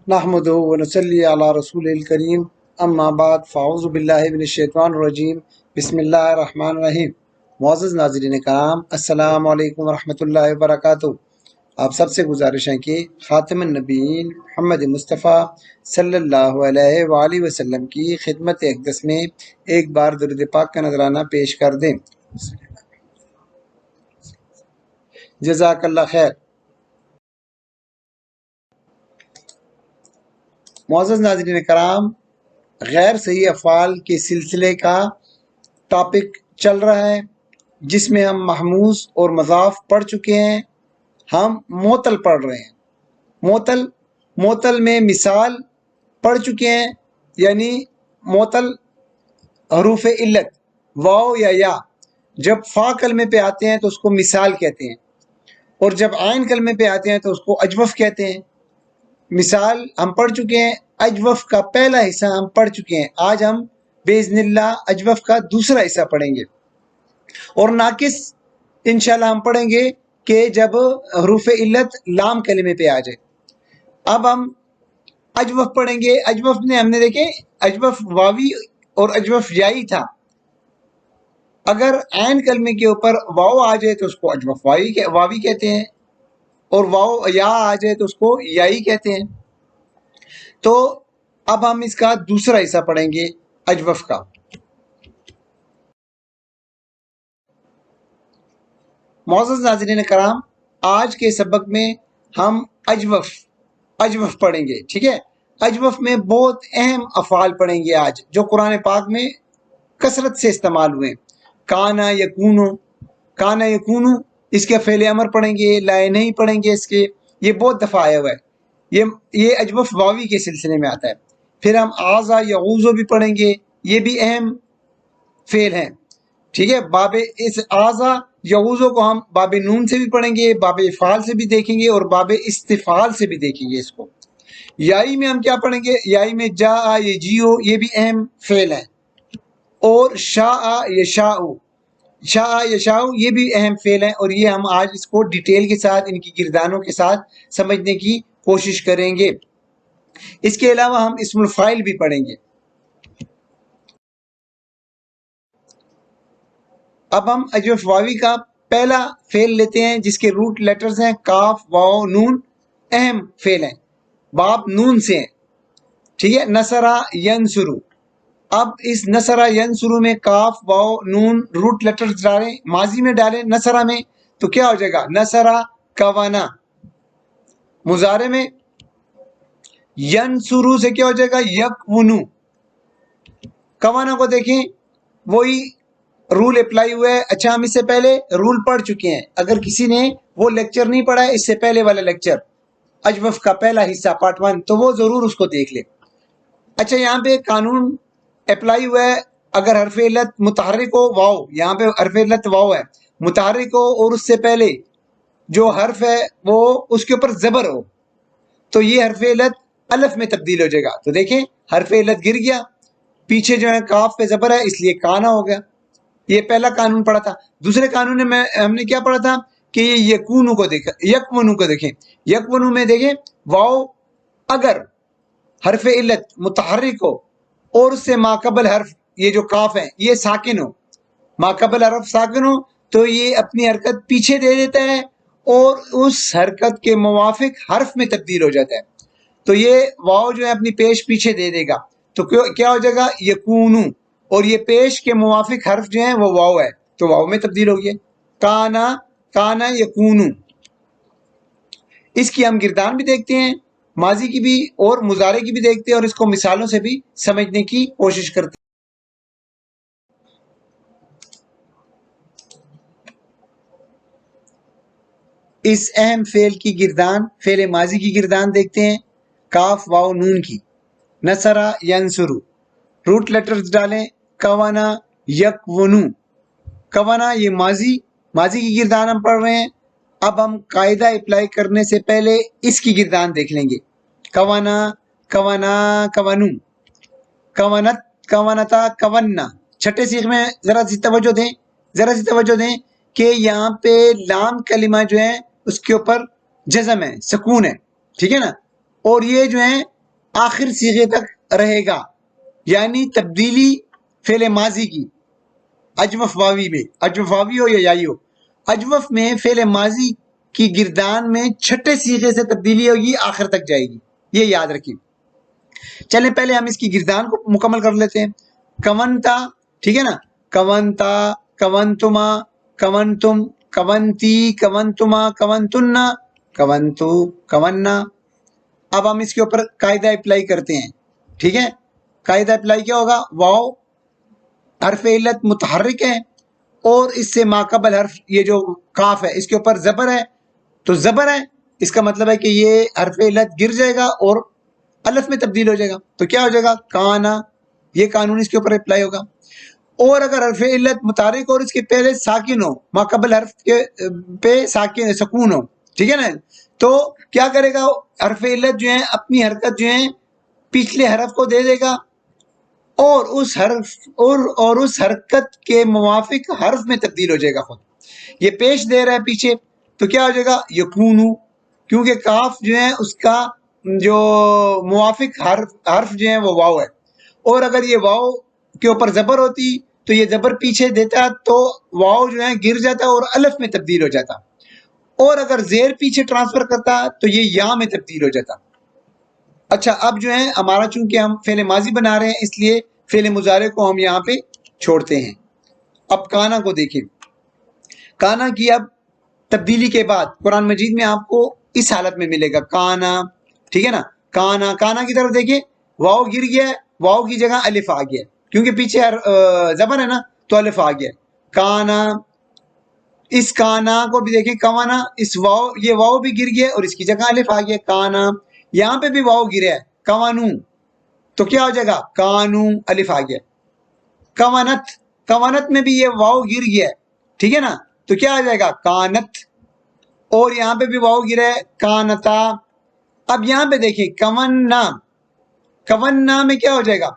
نحمدہ ونصلی علی رسول الکریم اما بعد فاعوذ باللہ من الشیطان الرجیم بسم اللہ الرحمن الرحیم۔ معزز ناظرین کرام، السلام علیکم ورحمۃ اللہ وبرکاتہ۔ آپ سب سے گزارش ہے کہ خاتم النبیین محمد مصطفیٰ صلی اللہ علیہ وآلہ وسلم کی خدمت اقدس میں ایک بار درود پاک کا نذرانہ پیش کر دیں۔ جزاک اللہ خیر۔ معزز ناظرین کرام، غیر صحیح افعال کے سلسلے کا ٹاپک چل رہا ہے، جس میں ہم محموز اور مضاف پڑھ چکے ہیں۔ ہم معطل پڑھ رہے ہیں۔ معطل میں مثال پڑھ چکے ہیں، یعنی معطل حروف علت واو یا جب فا کلمے پہ آتے ہیں تو اس کو مثال کہتے ہیں، اور جب عین کلمے پہ آتے ہیں تو اس کو اجوف کہتے ہیں۔ مثال ہم پڑھ چکے ہیں، اجوف کا پہلا حصہ ہم پڑھ چکے ہیں۔ آج ہم باذن اللہ اجوف کا دوسرا حصہ پڑھیں گے، اور ناقص انشاءاللہ ہم پڑھیں گے کہ جب حروف علت لام کلمے پہ آ جائے۔ اب ہم اجوف پڑھیں گے۔ اجوف میں ہم نے دیکھے اجوف واوی اور اجوف یائی تھا۔ اگر عین کلمے کے اوپر واو آ جائے تو اس کو اجوف واوی کہتے ہیں، اور واو یا آ جائے تو اس کو یائی کہتے ہیں۔ تو اب ہم اس کا دوسرا حصہ پڑھیں گے اجوف کا۔ معزز ناظرین کرام، آج کے سبق میں ہم اجوف پڑھیں گے، ٹھیک ہے۔ اجوف میں بہت اہم افعال پڑھیں گے آج، جو قرآن پاک میں کثرت سے استعمال ہوئے۔ کانا یکونو، اس کے فعل امر پڑھیں گے، لائے نہیں پڑھیں گے اس کے، یہ بہت دفعہ آیا ہوا ہے۔ یہ اجوف واوی کے سلسلے میں آتا ہے۔ پھر ہم آزا یغوزو بھی پڑھیں گے، یہ بھی اہم فعل ہیں، ٹھیک ہے۔ باب اس آزا یغوزو کو ہم باب نون سے بھی پڑھیں گے، باب افعال سے بھی دیکھیں گے، اور باب استفعال سے بھی دیکھیں گے اس کو۔ یائی میں ہم کیا پڑھیں گے؟ یائی میں جا یجیو، یہ بھی اہم فعل ہے، اور شاء یشاء یہ بھی اہم فعل ہیں، اور یہ ہم آج اس کو ڈیٹیل کے ساتھ ان کی گردانوں کے ساتھ سمجھنے کی کوشش کریں گے۔ اس کے علاوہ ہم اسم الفاعل بھی پڑھیں گے۔ اب ہم اجوف واوی کا پہلا فعل لیتے ہیں، جس کے روٹ لیٹرز ہیں کاف واو نون، اہم فعل ہیں، باب نون سے ہیں، ٹھیک ہے۔ نصرہ ینصرو، اب اس نصرہ ینصرو میں کاف واو نون روٹ لیٹرز ڈالیں، ماضی میں ڈالیں نصرہ میں، تو کیا ہو جائے گا؟ نصرہ کوانا۔ مضارع میں ینصرو سے کیا ہو جائے گا؟ یکونو۔ کوانا کو دیکھیں، وہی رول اپلائی ہوا ہے۔ اچھا، ہم اس سے پہلے رول پڑھ چکے ہیں۔ اگر کسی نے وہ لیکچر نہیں پڑھا ہے، اس سے پہلے والا لیکچر اجوف کا پہلا حصہ پارٹ 1، تو وہ ضرور اس کو دیکھ لے۔ اچھا، یہاں پہ قانون اپلائی ہوا ہے، اگر حرف علت متحرک ہو واو، یہاں پہ حرف علت واو ہے، متحرک ہو اور اس سے پہلے جو حرف ہے وہ اس کے اوپر زبر ہو، تو یہ حرف علت الف میں تبدیل ہو جائے گا۔ تو دیکھیں، حرف علت گر گیا، پیچھے جو ہے کاف پہ زبر ہے، اس لیے کانا ہو گیا۔ یہ پہلا قانون پڑھا تھا۔ دوسرے قانون میں ہم نے کیا پڑھا تھا کہ یہ یکونو کو دیکھیں، یکونو میں دیکھیں، واو اگر حرف علت متحرک ہو اور اس سے ماقبل حرف، یہ جو کاف ہے، یہ ساکن ہو، ماقبل حرف ساکن ہو، تو یہ اپنی حرکت پیچھے دے دیتا ہے اور اس حرکت کے موافق حرف میں تبدیل ہو جاتا ہے۔ تو یہ واو جو ہے اپنی پیش پیچھے دے دے گا، تو کیا ہو جائے گا؟ یکونو، اور یہ پیش کے موافق حرف جو ہیں وہ واو ہے، تو واو میں تبدیل ہو گیا۔ کانا یکونو۔ اس کی ہم گردان بھی دیکھتے ہیں، ماضی کی بھی اور مضارع کی بھی دیکھتے ہیں، اور اس کو مثالوں سے بھی سمجھنے کی کوشش کرتے ہیں۔ اس اہم فعل کی گردان، فعل ماضی کی گردان دیکھتے ہیں، کاف واو نون کی۔ نصرہ ینصرو، روٹ لیٹرز ڈالیں، کوانا یکونو۔ کوانا یہ ماضی کی گردان ہم پڑھ رہے ہیں۔ اب ہم قاعدہ اپلائی کرنے سے پہلے اس کی گردان دیکھ لیں گے۔ کوانا کونو، کونتا کونا۔ چھٹے سیغ میں ذرا سی توجہ دیں کہ یہاں پہ لام کلمہ جو ہے اس کے اوپر جزم ہے، سکون ہے، ٹھیک ہے نا، اور یہ جو ہے آخر صیغے تک رہے گا، یعنی تبدیلی فعل ماضی کی اجوف واوی میں، اجوف واوی ہو یا یائی ہو، اجوف میں فعل ماضی کی گردان میں چھٹے صیغے سے تبدیلی ہوگی، آخر تک جائے گی، یہ یاد رکھیے۔ چلیں پہلے ہم اس کی گردان کو مکمل کر لیتے ہیں۔ کونتا، ٹھیک ہے نا، کونتا، کونتما، کونتم، کونتی، کونتما، کونتنا، کونتو، کوننا۔ اب ہم اس کے اوپر قاعدہ اپلائی کرتے ہیں، ٹھیک ہے۔ قاعدہ اپلائی کیا ہوگا؟ واو حرف علت متحرک ہے اور اس سے ماقبل حرف یہ جو کاف ہے اس کے اوپر زبر ہے، تو زبر ہے، اس کا مطلب ہے کہ یہ حرف علت گر جائے گا اور الف میں تبدیل ہو جائے گا، تو کیا ہو جائے گا؟ کانا، یہ قانون اس کے اوپر اپلائی ہوگا۔ اور اگر حرف علت متحرک اور اس کے پہلے ساکن ہو، ماقبل حرف کے پہ ساکن سکون ہو، ٹھیک ہے نا، تو کیا کرے گا؟ حرف علت جو ہے اپنی حرکت جو ہے پچھلے حرف کو دے دے گا اور اس حرف اور اس حرکت کے موافق حرف میں تبدیل ہو جائے گا خود۔ یہ پیش دے رہا ہے پیچھے، تو کیا ہو جائے گا؟ یکونو، کیونکہ کاف جو ہے اس کا جو موافق حرف جو ہے وہ واو ہے، اور اگر یہ واو کے اوپر زبر ہوتی تو یہ زبر پیچھے دیتا تو واو جو ہے گر جاتا اور الف میں تبدیل ہو جاتا، اور اگر زیر پیچھے ٹرانسفر کرتا تو یہ یا میں تبدیل ہو جاتا۔ اچھا، اب جو ہے ہمارا چونکہ ہم فعل ماضی بنا رہے ہیں اس لیے فعل مضارع کو ہم یہاں پہ چھوڑتے ہیں۔ اب کانا کو دیکھیں، کانا کی اب تبدیلی کے بعد قرآن مجید میں آپ کو اس حالت میں ملے گا کانا، ٹھیک ہے نا۔ کانا، کانا کی طرف دیکھیں، واؤ گر گیا ہے، واؤ کی جگہ الف آ گیا ہے، کیونکہ پیچھے زبر ہے نا تو الف آ گیا ہے۔ کانا، اس کانا کو بھی دیکھیں، کوانا، اس واؤ، یہ واؤ بھی گر گیا اور اس کی جگہ الف آ گیا کانا، یہاں پہ بھی واؤ گرا ہے کوانو، تو کیا ہو جائے گا؟ کانو، الف آ گیا۔ کوانت، کوانت میں بھی یہ واؤ گر گیا ہے، ٹھیک ہے نا، تو کیا آ جائے گا؟ کانت، اور یہاں پہ بھی واؤ گرا ہے کانتا۔ اب یہاں پہ دیکھیں کوننا، کوننا میں کیا ہو جائے گا؟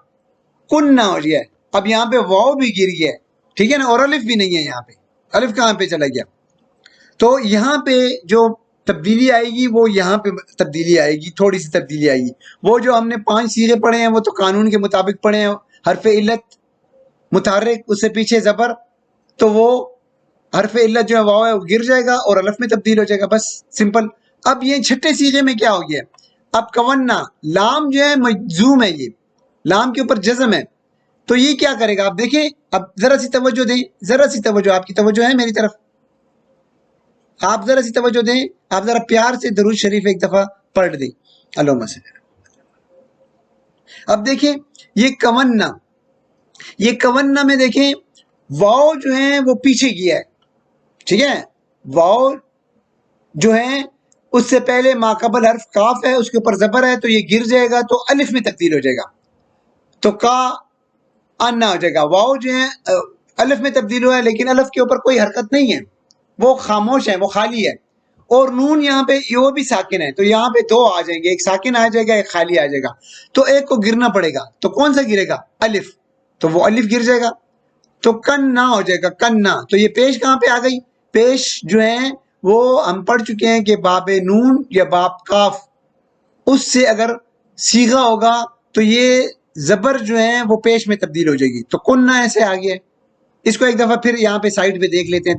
کننا ہو گیا ہے۔ اب یہاں پہ واؤ بھی گر گیا ہے، ٹھیک ہے نا، اور الف بھی نہیں ہے یہاں پہ، الف کہاں پہ چلا گیا؟ تو یہاں پہ جو تبدیلی آئے گی وہ یہاں پہ تبدیلی آئے گی، تھوڑی سی تبدیلی آئے گی۔ وہ جو ہم نے 5 صیغے پڑھے ہیں وہ تو قانون کے مطابق پڑھے ہیں، حرف علت متحرک اس سے پیچھے زبر، تو وہ حرف علت جو ہے واو ہے وہ گر جائے گا اور الف میں تبدیل ہو جائے گا، بس سمپل۔ اب یہ چھٹے صیغے میں کیا ہو گیا؟ اب کوننا، لام جو ہے مجزوم ہے، یہ لام کے اوپر جزم ہے، تو یہ کیا کرے گا؟ آپ دیکھیں، اب ذرا سی توجہ دیں، ذرا سی توجہ، آپ کی توجہ ہے میری طرف، آپ ذرا سی توجہ دیں، آپ ذرا پیار سے درود شریف ایک دفعہ پڑھ دیں، اللہم صلی۔ اب دیکھیں یہ کوننا، یہ کوننا میں دیکھیں واؤ جو ہے وہ پیچھے گیا ہے، ٹھیک ہے، واؤ جو ہے اس سے پہلے ماقبل حرف کاف ہے، اس کے اوپر زبر ہے، تو یہ گر جائے گا تو الف میں تبدیل ہو جائے گا، تو کا انا ہو جائے گا۔ واؤ جو ہے الف میں تبدیل ہوا ہے لیکن الف کے اوپر کوئی حرکت نہیں ہے، وہ خاموش ہے، وہ خالی ہے، اور نون یہاں پہ وہ بھی ساکن ہے، تو یہاں پہ 2 آ جائیں گے، ایک ساکن آ جائے گا، ایک خالی آ جائے گا، تو ایک کو گرنا پڑے گا، تو کون سا گرے گا؟ الف، تو وہ الف گر جائے گا، تو کننا ہو جائے گا، کننا۔ تو یہ پیش کہاں پہ آ گئی؟ پیش جو ہے وہ ہم پڑھ چکے ہیں کہ باب نون یا باب کاف، اس سے اگر صیغہ ہوگا تو یہ زبر جو ہے وہ پیش میں تبدیل ہو جائے گی، تو کننا ایسے آ گیا ہے۔ اس کو ایک دفعہ پھر یہاں پہ سائڈ پہ دیکھ لیتے ہیں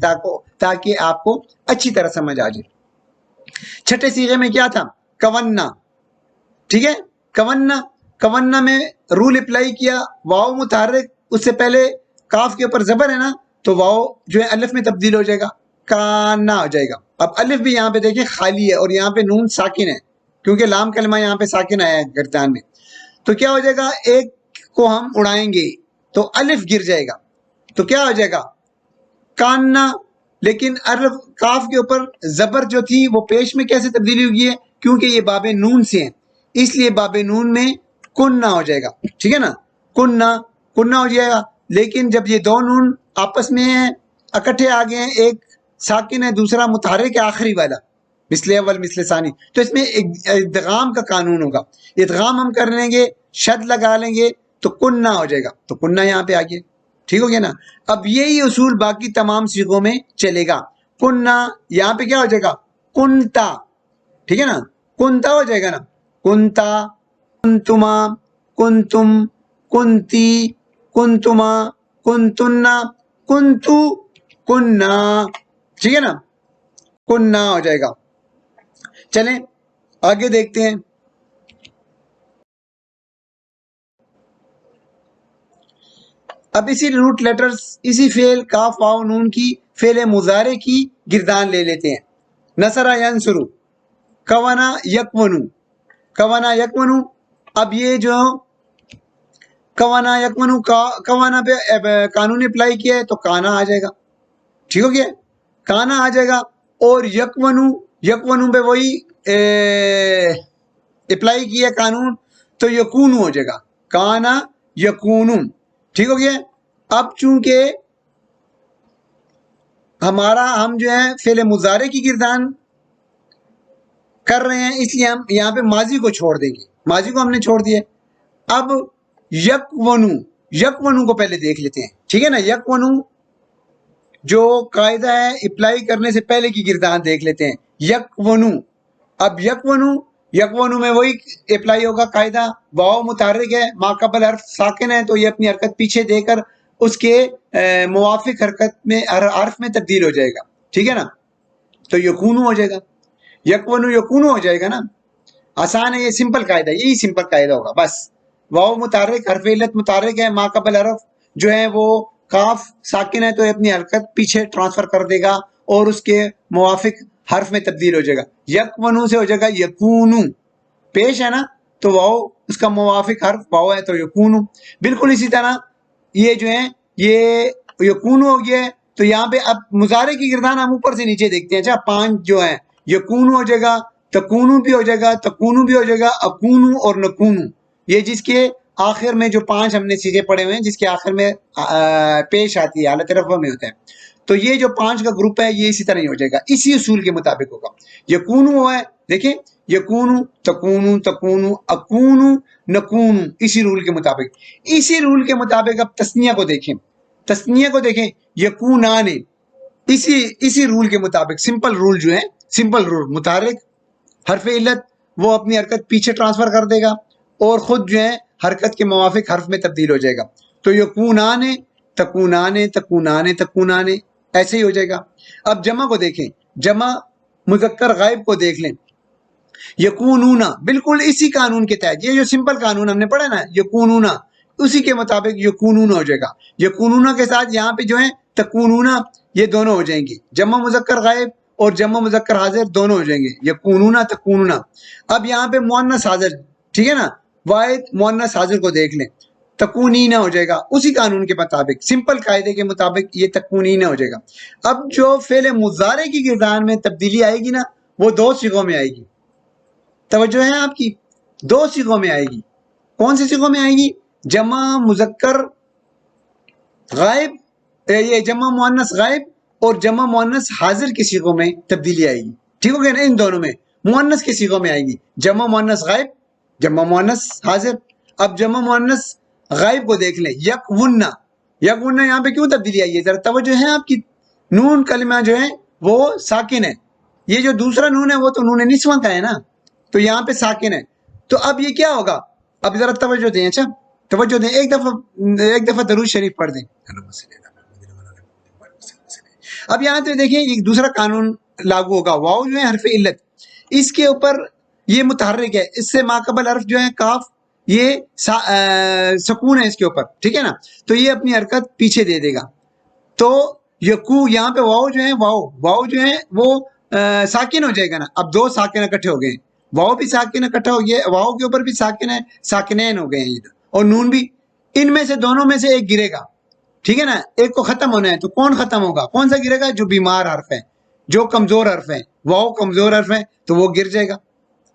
تاکہ آپ کو اچھی طرح سمجھ آ جائے۔ چھٹے صیغے میں کیا تھا؟ کوننا، ٹھیک ہے، کوننا، کوننا میں رول اپلائی کیا، واؤ متحرک، اس سے پہلے کاف کے اوپر زبر ہے نا، تو واؤ جو ہے الف میں تبدیل ہو جائے گا، کانا ہو جائے گا۔ اب الف بھی یہاں پہ دیکھیں خالی ہے اور یہاں پہ نون ساکن ہے، کیونکہ لام کلمہ یہاں پہ ساکن آیا ہے گردان میں، تو کیا ہو جائے گا؟ ایک کو ہم اڑائیں گے تو الف گر جائے گا، تو کیا ہو جائے گا؟ کاننا۔ لیکن الف کاف کے اوپر زبر جو تھی وہ پیش میں کیسے تبدیلی ہوئی ہے؟ کیونکہ یہ باب نون سے ہیں، اس لیے باب نون میں کننا ہو جائے گا، ٹھیک ہے نا، کننا، کننا ہو جائے گا۔ لیکن جب یہ 2 نون آپس میں اکٹھے آ گئے ہیں، ایک ساکن ہے دوسرا متحرک ہے آخری والا، مثل اول مثل ثانی، تو اس میں ادغام کا قانون ہوگا، ادغام ہم کر لیں گے، شد لگا لیں گے تو کننا ہو جائے گا، تو کننا یہاں پہ آ گیا، ٹھیک ہو گیا نا۔ اب یہی اصول باقی تمام صیغوں میں چلے گا، کننا یہاں پہ کیا ہو جائے گا؟ کنتا، ٹھیک ہے نا، کنتا ہو جائے گا نا، کنتا، کنتما، کنتم، کنتی، کنتما، کنتنا، کنتو، کننا، ٹھیک ہے نا، کننا ہو جائے گا. چلیں آگے دیکھتے ہیں. اب اسی روٹ لیٹرز، اسی فعل کاف واو نون کی فعل مضارع کی گردان لے لیتے ہیں. نصرہ ینصرو، کوانا یکونو، کوانا یکونو. اب یہ جو کوانا یکونو، کوانا پہ قانون اپلائی کیا ہے تو کانا آ جائے گا. ٹھیک ہو گیا، کانا آ جائے گا. اور یکونو، یکونو پہ وہی اپلائی کیا قانون تو یکونو ہو جائے گا، کانا یکونو. ٹھیک ہو گیا. اب چونکہ ہم جو ہے فعل مضارع کی گردان کر رہے ہیں، اس لیے ہم یہاں پہ ماضی کو چھوڑ دیں گے. ماضی کو ہم نے چھوڑ دیا. اب یکونو، یکونو کو پہلے دیکھ لیتے ہیں. ٹھیک ہے نا، یکونو جو قاعدہ ہے اپلائی کرنے سے پہلے کی گردان دیکھ لیتے ہیں. یکونو، اب یکونو، یکونو میں وہی اپلائی ہوگا قاعدہ. واو متحرک ہے، ما قبل حرف ساکن ہے تو یہ اپنی حرکت پیچھے دے کر اس کے موافق حرکت میں حرف میں تبدیل ہو جائے گا. ٹھیک ہے نا، تو یکونو ہو جائے گا. یکونو یکونو ہو جائے گا نا. آسان ہے، یہ سمپل قاعدہ، یہی سمپل قاعدہ ہوگا بس. واو متحرک، حرف علت متحرک ہے، ما قبل حرف جو ہے وہ کاف ساکن ہے تو یہ اپنی حرکت پیچھے ٹرانسفر کر دے گا اور اس کے موافق حرف میں تبدیل ہو جائے گا. یکونو سے ہو جائے گا یکونو، پیش ہے نا تو واو اس کا موافق حرف واو ہے تو یکونو. بالکل اسی طرح یہ جو ہے یہ یکونو ہو گیا ہے. تو یہاں پہ اب مضارع کی گردان ہم اوپر سے نیچے دیکھتے ہیں. اچھا، 5 جو ہیں، یکونو ہو جائے گا، تکونو بھی ہو جائے گا، تکونو بھی ہو جائے گا، اکونو اور نکونو. یہ جس کے آخر میں جو 5 ہم نے چیزیں پڑھے ہوئے ہیں جس کے آخر میں پیش آتی ہے، حالت رفع میں ہوتا ہے. تو یہ جو 5 کا گروپ ہے یہ اسی طرح ہی ہو جائے گا، اسی اصول کے مطابق ہوگا. یکونو ہے، دیکھیں، یکونو، تکونو، تکونو، اکونو، نکونو، اسی رول کے مطابق. اسی رول کے مطابق اب تسنیہ کو دیکھیں، تسنیہ کو دیکھیں، یکونان، اسی رول کے مطابق. سمپل رول جو ہے، سمپل رول، متحرک حرف علت وہ اپنی حرکت پیچھے ٹرانسفر کر دے گا اور خود جو ہے حرکت کے موافق حرف میں تبدیل ہو جائے گا. تو یکونان، تکونان، تکونان، تکونان، ایسے ہی ہو جائے گا. اب جمع کو دیکھیں، جمع مذکر غائب کو دیکھ لیں. یکونونا، بالکل اسی قانون کے تحت، یہ جو سمپل قانون ہم نے پڑھا نا، یکونونا، اسی کے مطابق یکونونا ہو جائے گا. یکونونا کے ساتھ یہاں پہ جو ہے تکونونا، یہ دونوں ہو جائیں گی. جمع مذکر غائب اور جمع مذکر حاضر دونوں ہو جائیں گے، یکونونا، تکونونا. اب یہاں پہ مؤنث حاضر، ٹھیک ہے نا، واحد مؤنث حاضر کو دیکھ لیں، تکونینا ہو جائے گا اسی قانون کے مطابق، سمپل قاعدے کے مطابق یہ تکونینا ہو جائے گا. اب جو فعل مضارع کی گردان میں تبدیلی آئے گی نا وہ 2 صیغوں میں آئے گی. توجہ ہے آپ کی، 2 صیغوں میں آئے گی. کون سی صیغوں میں آئے گی؟ جمع مذکر غائب، یہ جمع مؤنث غائب اور جمع مؤنث حاضر کی صیغوں میں تبدیلی آئے گی. ٹھیک ہو گیا نا، ان دونوں میں. مؤنث کی صیغوں میں آئے گی، جمع مؤنث غائب، جمع مؤنث حاضر. اب جمع مؤنث غائب کو دیکھ لیں، یکونا، یکونا یہاں پہ کیوں تبدیلی آئی ہے؟ ذرا توجہ ہے آپ کی. نون کلمہ جو ہے وہ ساکن ہے، یہ جو دوسرا نون ہے وہ تو نون نسواں کا ہے نا، تو یہاں پہ ساکن ہے. تو اب یہ کیا ہوگا؟ اب ذرا توجہ دیں. اچھا توجہ دیں، ایک دفعہ درود شریف پڑھ دیں. اب یہاں تو دیکھیں ایک دوسرا قانون لاگو ہوگا. واو جو ہے حرف علت، اس کے اوپر یہ متحرک ہے، اس سے ماقبل حرف جو ہے کاف، یہ سکون ہے اس کے اوپر، ٹھیک ہے نا، تو یہ اپنی حرکت پیچھے دے دے گا. تو یکو، یہاں پہ واو جو ہے، واو جو ہے وہ ساکن ہو جائے گا نا. اب 2 ساکن اکٹھے ہو گئے، واو بھی ساکن اکٹھا ہو گیا، واو کے اوپر بھی ساکن ہے، ساکنین ہو گئے ہیں ادھر، اور نون بھی. ان میں سے دونوں میں سے ایک گرے گا، ٹھیک ہے نا، ایک کو ختم ہونا ہے. تو کون ختم ہوگا؟ کون سا گرے گا؟ جو بیمار حرف ہے، جو کمزور حرف ہے. واو کمزور حرف ہے تو وہ گر جائے گا،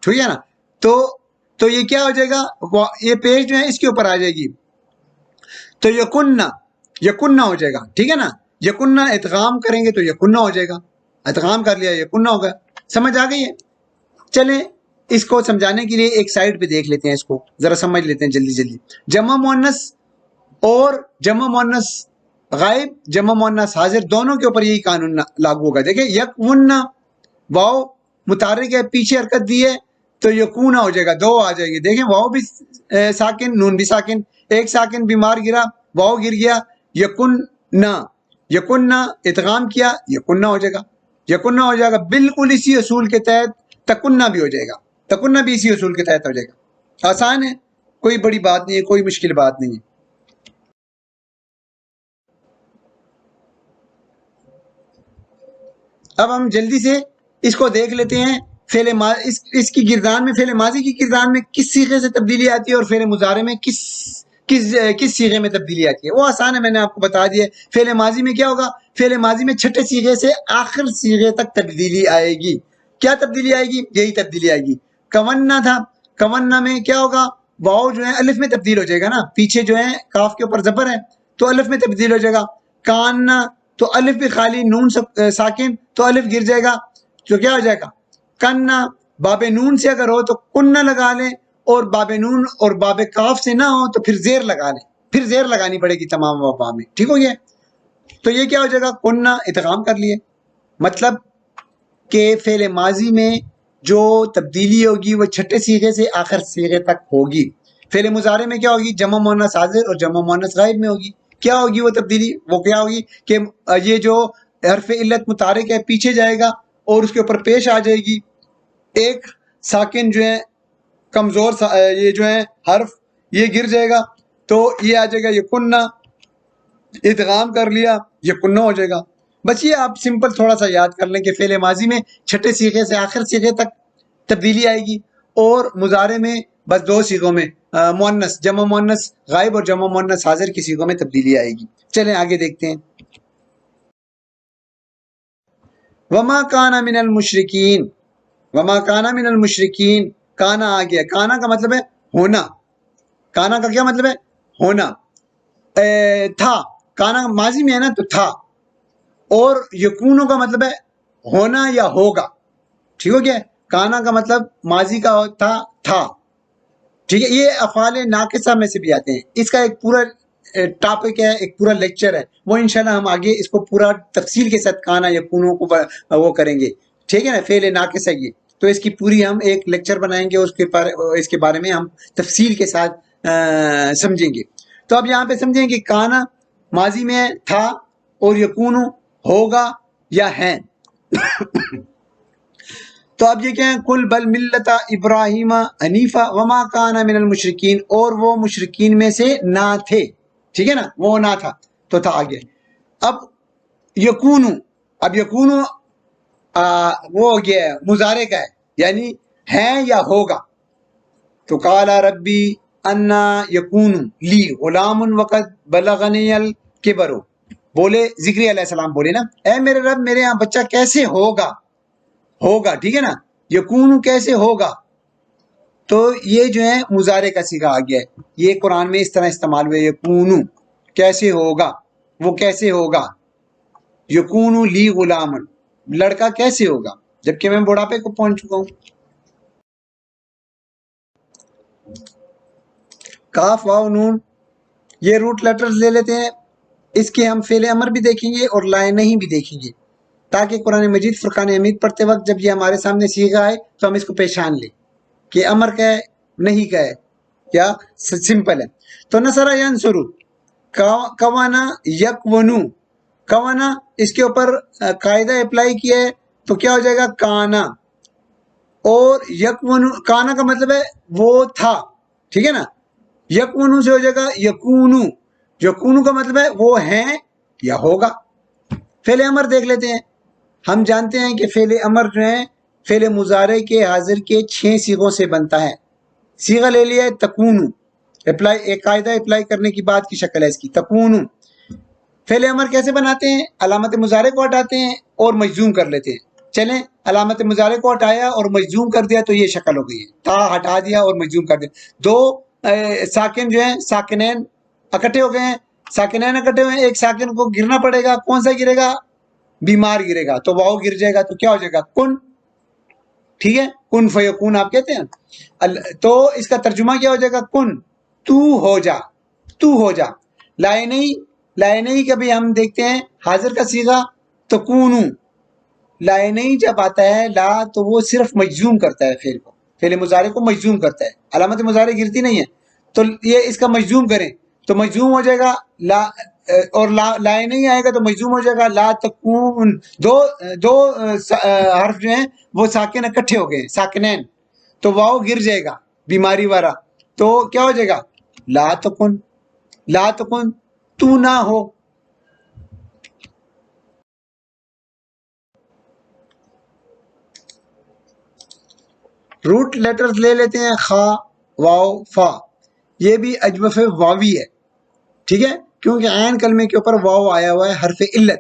ٹھیک ہے نا. تو یہ کیا ہو جائے گا؟ یہ پیش جو ہے اس کے اوپر آ جائے گی، تو یکننا، یکننا ہو جائے گا، ٹھیک ہے نا. یکننا ادغام کریں گے تو یکننا ہو جائے گا، ادغام کر لیا یکننا ہوگا. سمجھ آ گئی ہے؟ چلیں اس کو سمجھانے کے لیے ایک سائڈ پہ دیکھ لیتے ہیں، اس کو ذرا سمجھ لیتے ہیں جلدی جلدی. جمع مؤنث اور جمع مؤنث غائب، جمع مؤنث حاضر، دونوں کے اوپر یہی قانون لاگو ہوگا. دیکھیں، یکوننا، واو متحرک ہے، پیچھے حرکت دی ہے تو یکونا ہو جائے گا، دو آ جائے گی. دیکھیں واؤ بھی ساکن، نون بھی ساکن، ایک ساکن بیمار گرا، واؤ گر گیا. یکننا، یکننا ادغام کیا، یکننا ہو جائے گا، یکننا ہو جائے گا. بالکل اسی اصول کے تحت تکننا بھی ہو جائے گا، تکننا بھی اسی اصول کے تحت ہو جائے گا. آسان ہے، کوئی بڑی بات نہیں ہے، کوئی مشکل بات نہیں ہے. اب ہم جلدی سے اس کو دیکھ لیتے ہیں. اس کی گردان میں، فعل ماضی کی گردان میں کس صیغے سے تبدیلی آتی ہے اور فعل مضارع میں کس صیغے میں تبدیلی آتی ہے. وہ آسان ہے، میں نے آپ کو بتا دیا. فعل ماضی میں کیا ہوگا؟ فعل ماضی میں چھٹے صیغے سے آخر صیغے تک تبدیلی آئے گی. کیا تبدیلی آئے گی؟ یہی تبدیلی آئے گی. کوننا تھا، کوننا میں کیا ہوگا؟ واؤ جو ہے الف میں تبدیل ہو جائے گا نا، پیچھے جو ہے کاف کے اوپر زبر ہے تو الف میں تبدیل ہو جائے گا. کاننا تو الف بھی خالی، نون ساکن تو الف گر جائے گا، تو کیا ہو جائے گا؟ کننا. باب نون سے اگر ہو تو کننا لگا لیں، اور باب نون اور باب کاف سے نہ ہو تو پھر زیر لگا لیں، پھر زیر لگانی پڑے گی تمام وفا میں. ٹھیک ہو گیا؟ تو یہ کیا ہو جائے گا؟ کننا ادغام کر لیے. مطلب کہ فعل ماضی میں جو تبدیلی ہوگی وہ چھٹے صیغے سے آخر صیغے تک ہوگی. فعل مضارع میں کیا ہوگی؟ جمع مؤنث حاضر اور جمع مؤنث غائب میں ہوگی. کیا ہوگی وہ تبدیلی؟ وہ کیا ہوگی کہ یہ جو حرف علت متحرک ہے پیچھے جائے گا اور اس کے اوپر پیش آ جائے گی ایک ساکن جو ہے کمزور یہ جو ہے حرف، یہ گر جائے گا تو یہ آ جائے گا یکننا. ادغام کر لیا، یکننا ہو جائے گا. بس یہ آپ سمپل تھوڑا سا یاد کر لیں کہ فعل ماضی میں چھٹے صیغے سے آخر صیغے تک تبدیلی آئے گی، اور مضارع میں بس دو صیغوں میں، مؤنث جمع مؤنث غائب اور جمع مؤنث حاضر کی صیغوں میں تبدیلی آئے گی. چلیں آگے دیکھتے ہیں. وما کان من المشرکین، وما کان من المشرکین. کانا آ گیا، کانا کا مطلب ہے ہونا. کانا کا کیا مطلب ہے؟ ہونا. تھا، کانا ماضی میں ہے نا تو تھا. اور یکونو کا مطلب ہے ہونا یا ہوگا. ٹھیک ہو گیا؟ کانا کا مطلب ماضی کا تھا. ٹھیک ہے؟ یہ افعال ناقصہ میں سے بھی آتے ہیں. اس کا ایک پورا ٹاپک ہے، ایک پورا لیکچر ہے، وہ انشاءاللہ ہم آگے اس کو پورا تفصیل کے ساتھ کانا یکونو کو وہ کریں گے. ٹھیک ہے نا؟ فعل ناقص ہے یہ، تو اس کی پوری ہم ایک لیکچر بنائیں گے، اس کے بارے میں ہم تفصیل کے ساتھ سمجھیں گے. تو اب یہاں پہ سمجھیں کہ کانا ماضی میں تھا اور یکونو ہوگا یا ہے. تو اب یہ کیا ہے؟ کل بل ملت ابراہیم حنیفہ وما کان من المشرکین، اور وہ مشرکین میں سے نہ تھے. ٹھیک ہے نا؟ وہ نہ تھا تو تھا آگے. اب یکونو، اب یکونو وہ ہو گیا ہے مضارع کا ہے، یعنی ہے یا ہوگا. تو قال ربی انا یکون لی غلام وقد بلغنی الکبر، بولے ذکری علیہ السلام بولے نا، اے میرے رب میرے یہاں بچہ کیسے ہوگا؟ ہوگا. ٹھیک ہے نا؟ یکون کیسے ہوگا؟ تو یہ جو ہے مضارع کا صیغہ آ گیا ہے. یہ قرآن میں اس طرح استعمال ہوئے، یکون کیسے ہوگا، وہ کیسے ہوگا. یکون لی غلام، لڑکا کیسے ہوگا جبکہ میں بڑھاپے کو پہنچ چکا ہوں. کاف واو نون یہ روٹ لیٹرز لے لیتے ہیں. اس کے ہم فعل امر بھی دیکھیں گے اور لائنہیں بھی دیکھیں گے، تاکہ قرآن مجید فرقان حمید پڑھتے وقت جب یہ ہمارے سامنے صیغہ آئے تو ہم اس کو پہچان لیں کہ امر کا ہے نہیں کا ہے، کیا سمپل ہے. تو نصر ینصر، کوانا یکونو، کوانا اس کے اوپر قاعدہ اپلائی کیا ہے تو کیا ہو جائے گا؟ کانا. اور یکونو، کانا کا مطلب ہے وہ تھا. ٹھیک ہے نا؟ یکونو سے ہو جائے گا یکونو. یکونو کا مطلب ہے وہ ہیں یا ہوگا. فعل امر دیکھ لیتے ہیں. ہم جانتے ہیں کہ فعل امر جو ہے فعل مضارع کے حاضر کے 6 صیغوں سے بنتا ہے. صیغہ لے لیا ہے تکونو، اپلائی، ایک قاعدہ اپلائی کرنے کی بات کی شکل ہے اس کی، تکونو. فعل امر کیسے بناتے ہیں؟ علامت مضارع کو ہٹاتے ہیں اور مجزوم کر لیتے ہیں. چلیں، علامت مضارع کو ہٹایا اور مجزوم کر دیا تو یہ شکل ہو گئی ہے، تا ہٹا دیا اور مجزوم کر دیا. دو ساکن جو ہیں ساکنین اکٹھے ہو گئے ہیں، ساکنین اکٹھے ہوئے ہیں، ایک ساکن کو گرنا پڑے گا. کون سا گرے گا؟ بیمار گرے گا، تو واؤ گر جائے گا تو کیا ہو جائے گا؟ کن. ٹھیک ہے؟ کن فیکون آپ کہتے ہیں. تو اس کا ترجمہ کیا ہو جائے گا؟ کن، تو ہو جا، تو ہو جا. لائنئی کا بھی ہم دیکھتے ہیں حاضر کا صیغہ تکونو. لائنئی جب آتا ہے لا تو وہ صرف مجزوم کرتا ہے فعل کو، فعل مضارع کو مجزوم کرتا ہے، علامت مضارع گرتی نہیں ہے، تو یہ اس کا مجزوم کریں تو مجزوم ہو جائے گا لا، اور لا نہیں آئے گا تو مجزوم ہو جائے گا لا تکون، دو حرف جو ہیں وہ ساکن اکٹھے ہو گئے ہیں، ساکنین، تو واؤ گر جائے گا بیماری والا، تو کیا ہو جائے گا لا تکن، لا تکن تو نہ ہو۔ روٹ لیٹرز لے لیتے ہیں، خا، واو، فا، یہ بھی اجوف واوی ہے، ٹھیک ہے، کیونکہ عین کلمے کے اوپر واو آیا ہوا ہے حرف علت۔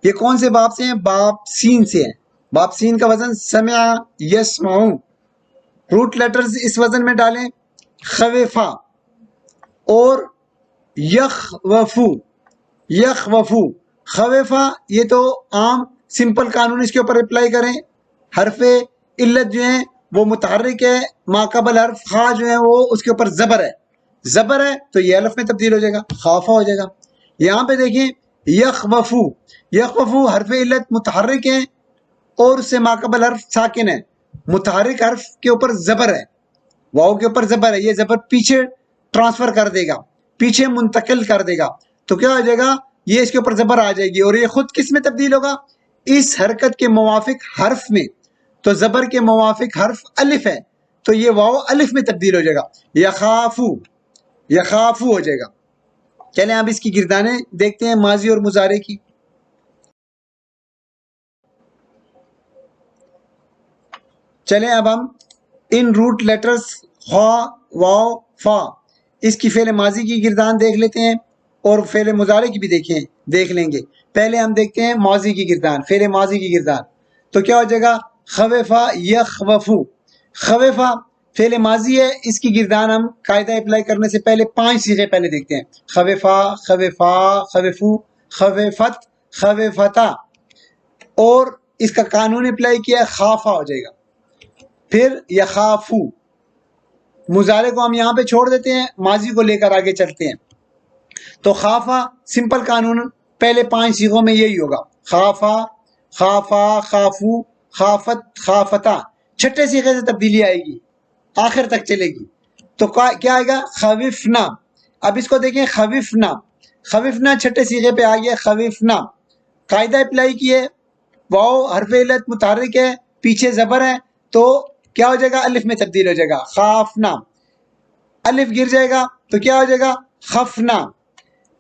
یہ کون سے باب سے ہیں؟ باب سین سے ہیں۔ باب سین کا وزن سمع یسمعو، روٹ لیٹرز اس وزن میں ڈالیں، خوفا اور یخوفو، یخوفو، خوفا یہ تو عام سمپل قانون اس کے اوپر اپلائی کریں، حرف علت جو ہیں وہ متحرک ہے، ما قبل حرف خا جو ہے وہ اس کے اوپر زبر ہے، زبر ہے تو یہ الف میں تبدیل ہو جائے گا، خافا ہو جائے گا۔ یہاں پہ دیکھیں یخوفو، یخوفو حرف علت متحرک ہے اور اس سے ما قبل حرف ساکن ہے، متحرک حرف کے اوپر زبر ہے، واؤ کے اوپر زبر ہے، یہ زبر پیچھے ٹرانسفر کر دے گا، پیچھے منتقل کر دے گا، تو کیا ہو جائے گا یہ اس کے اوپر زبر آ جائے گی، اور یہ خود کس میں تبدیل ہوگا؟ اس حرکت کے موافق حرف میں، تو زبر کے موافق حرف الف ہے تو یہ واو الف میں تبدیل ہو جائے گا، یخافو، یخافو ہو جائے گا۔ چلیں اب اس کی گردانیں دیکھتے ہیں ماضی اور مضارع کی۔ چلیں اب ہم ان روٹ لیٹرز خا، واو، فا، اس کی فعل ماضی کی گردان دیکھ لیتے ہیں اور فعل مضارع کی بھی دیکھ لیں گے۔ پہلے ہم دیکھتے ہیں ماضی کی گردان، فعل ماضی کی گردان، تو کیا ہو جائے گا خوفا یخوفو، خوفا فعل ماضی ہے، اس کی گردان ہم قاعدہ اپلائی کرنے سے پہلے 5 صیغے پہلے دیکھتے ہیں، خوفا، خوفا، خوفو، خوفت، خوفتا، اور اس کا قانون اپلائی کیا ہے خافا ہو جائے گا، پھر یخافو۔ مضارع کو ہم یہاں پہ چھوڑ دیتے ہیں، ماضی کو لے کر آگے چلتے ہیں، تو خافا سمپل قانون پہلے 5 صیغوں میں یہی ہوگا، خافا، خافا، خافو، خافت، خافتا، چھٹے صیغے سے تبدیلی آئے گی، آخر تک چلے گی، تو کیا آئے گا خوفنا۔ اب اس کو دیکھیں خوفنا، خوفنا چھٹے صیغے پہ آ گیا، خوفنا، قاعدہ اپلائی کیے، واو حرف علت متحرک ہے، پیچھے زبر ہے، تو کیا ہو جائے گا الف میں تبدیل ہو جائے گا، خافنا، الف گر جائے گا تو کیا ہو جائے گا خفنا،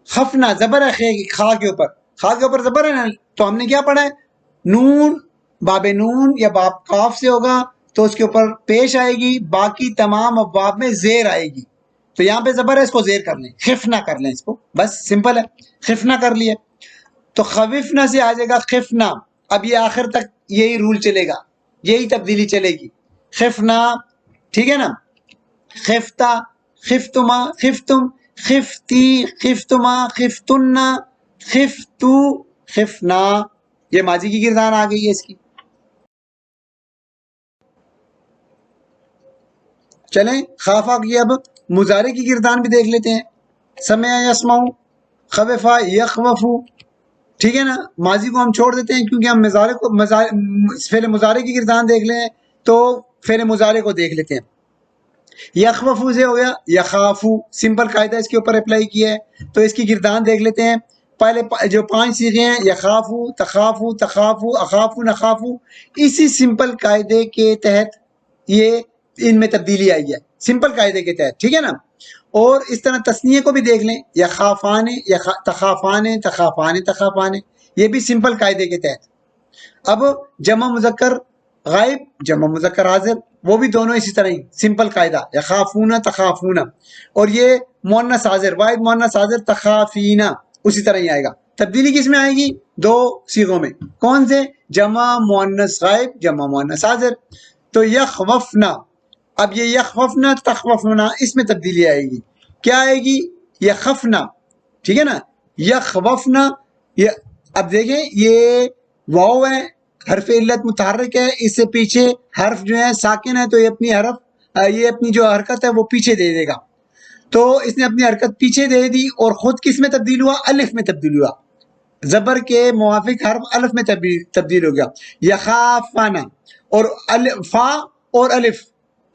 خفنا زبر ہے خا کے اوپر، خا کے اوپر زبر ہے نا، تو ہم نے کیا پڑھا ہے نون، باب نون یا باب کاف سے ہوگا تو اس کے اوپر پیش آئے گی، باقی تمام ابواب میں زیر آئے گی، تو یہاں پہ زبر ہے اس کو زیر کر لیں، خفنا کر لیں اس کو، بس سمپل ہے، خفنا کر لیے، تو خوفنا سے آ جائے گا خفنا۔ اب یہ آخر تک یہی رول چلے گا، یہی تبدیلی چلے گی، خفنا، ٹھیک ہے نا، خفتا، خفتما، خفتم، خفتی، خفتما، خفتن، خفتو، خفنا، یہ ماضی کی گردان آ گئی ہے اس کی۔ چلیں خافا کی اب مضارع کی گردان بھی دیکھ لیتے ہیں، سمع یسمعو، خوفا یخوفو، ٹھیک ہے نا، ماضی کو ہم چھوڑ دیتے ہیں کیونکہ ہم فعل مضارع کی گردان دیکھ لیں تو فعل مضارع کو دیکھ لیتے ہیں۔ یخوفو سے ہو گیا یخافو، سمپل قاعدہ اس کے اوپر اپلائی کیا ہے، تو اس کی گردان دیکھ لیتے ہیں، پہلے جو 5 صیغے ہیں یخافو، تخافو، تخافو، اخافو، نخافو، اسی سمپل قاعدے کے تحت یہ ان میں تبدیلی آئی ہے، سمپل قاعدے کے تحت، ٹھیک ہے نا، اور اس طرح تسنیے کو بھی دیکھ لیں، یخافان، تخافان، تخافان، تخافان، یہ بھی سمپل قاعدے کے تحت۔ اب جمع مذکر غائب، جمع مذکر حاضر، وہ بھی دونوں اسی طرح ہی سمپل قاعدہ، یخافون، تخافون، اور یہ مؤنث حاضر، واحد مؤنث حاضر، تخافینا، اسی طرح ہی آئے گا۔ تبدیلی کس میں آئے گی؟ 2 صیغوں میں، کون سے؟ جمع مؤنث غائب، جمع مؤنث حاضر، تو یخوفنا، اب یہ یخوفنا، تخوفنا، اس میں تبدیلی آئے گی، کیا آئے گی؟ یخفنا، ٹھیک ہے نا، یخوفنا، اب دیکھیں یہ واو ہے، حرف علت متحرک ہے، اس سے پیچھے حرف جو ہے ساکن ہے، تو یہ اپنی جو حرکت ہے وہ پیچھے دے دے گا، تو اس نے اپنی حرکت پیچھے دے دی اور خود کس میں تبدیل ہوا؟ الف میں تبدیل ہوا، زبر کے موافق حرف الف میں تبدیل ہو گیا، یخافانا، اور فا اور الف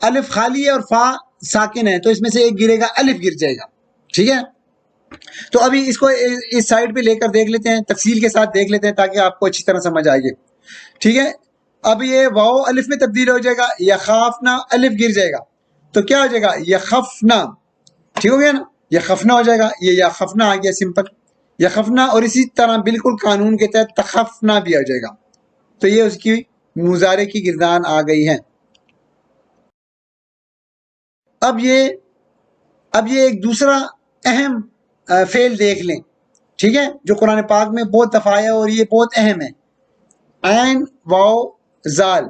الف خالی ہے اور فا ساکن ہے، تو اس میں سے ایک گرے گا، الف گر جائے گا. ٹھیک ہے، تو ابھی اس کو اس سائڈ پہ لے کر دیکھ لیتے ہیں، تفصیل کے ساتھ دیکھ لیتے ہیں تاکہ آپ کو اچھی طرح سمجھ آئے گی. ٹھیک ہے، اب یہ واو الف میں تبدیل ہو جائے گا، یخافنا الف گر جائے گا، تو کیا ہو جائے گا؟ یخفنا. ٹھیک ہو گیا نا، یخفنا ہو جائے گا، یہ یخفنا آ گیا سمپل یخفنا. اور اسی طرح بالکل قانون کے تحت تخفنا بھی آ جائے گا. تو یہ اس کی مضارع کی گردان آ گئی ہے. اب یہ ایک دوسرا اہم فعل دیکھ لیں. ٹھیک ہے، جو قرآن پاک میں بہت دفعہ ہے اور یہ بہت اہم ہے. عین واو زال،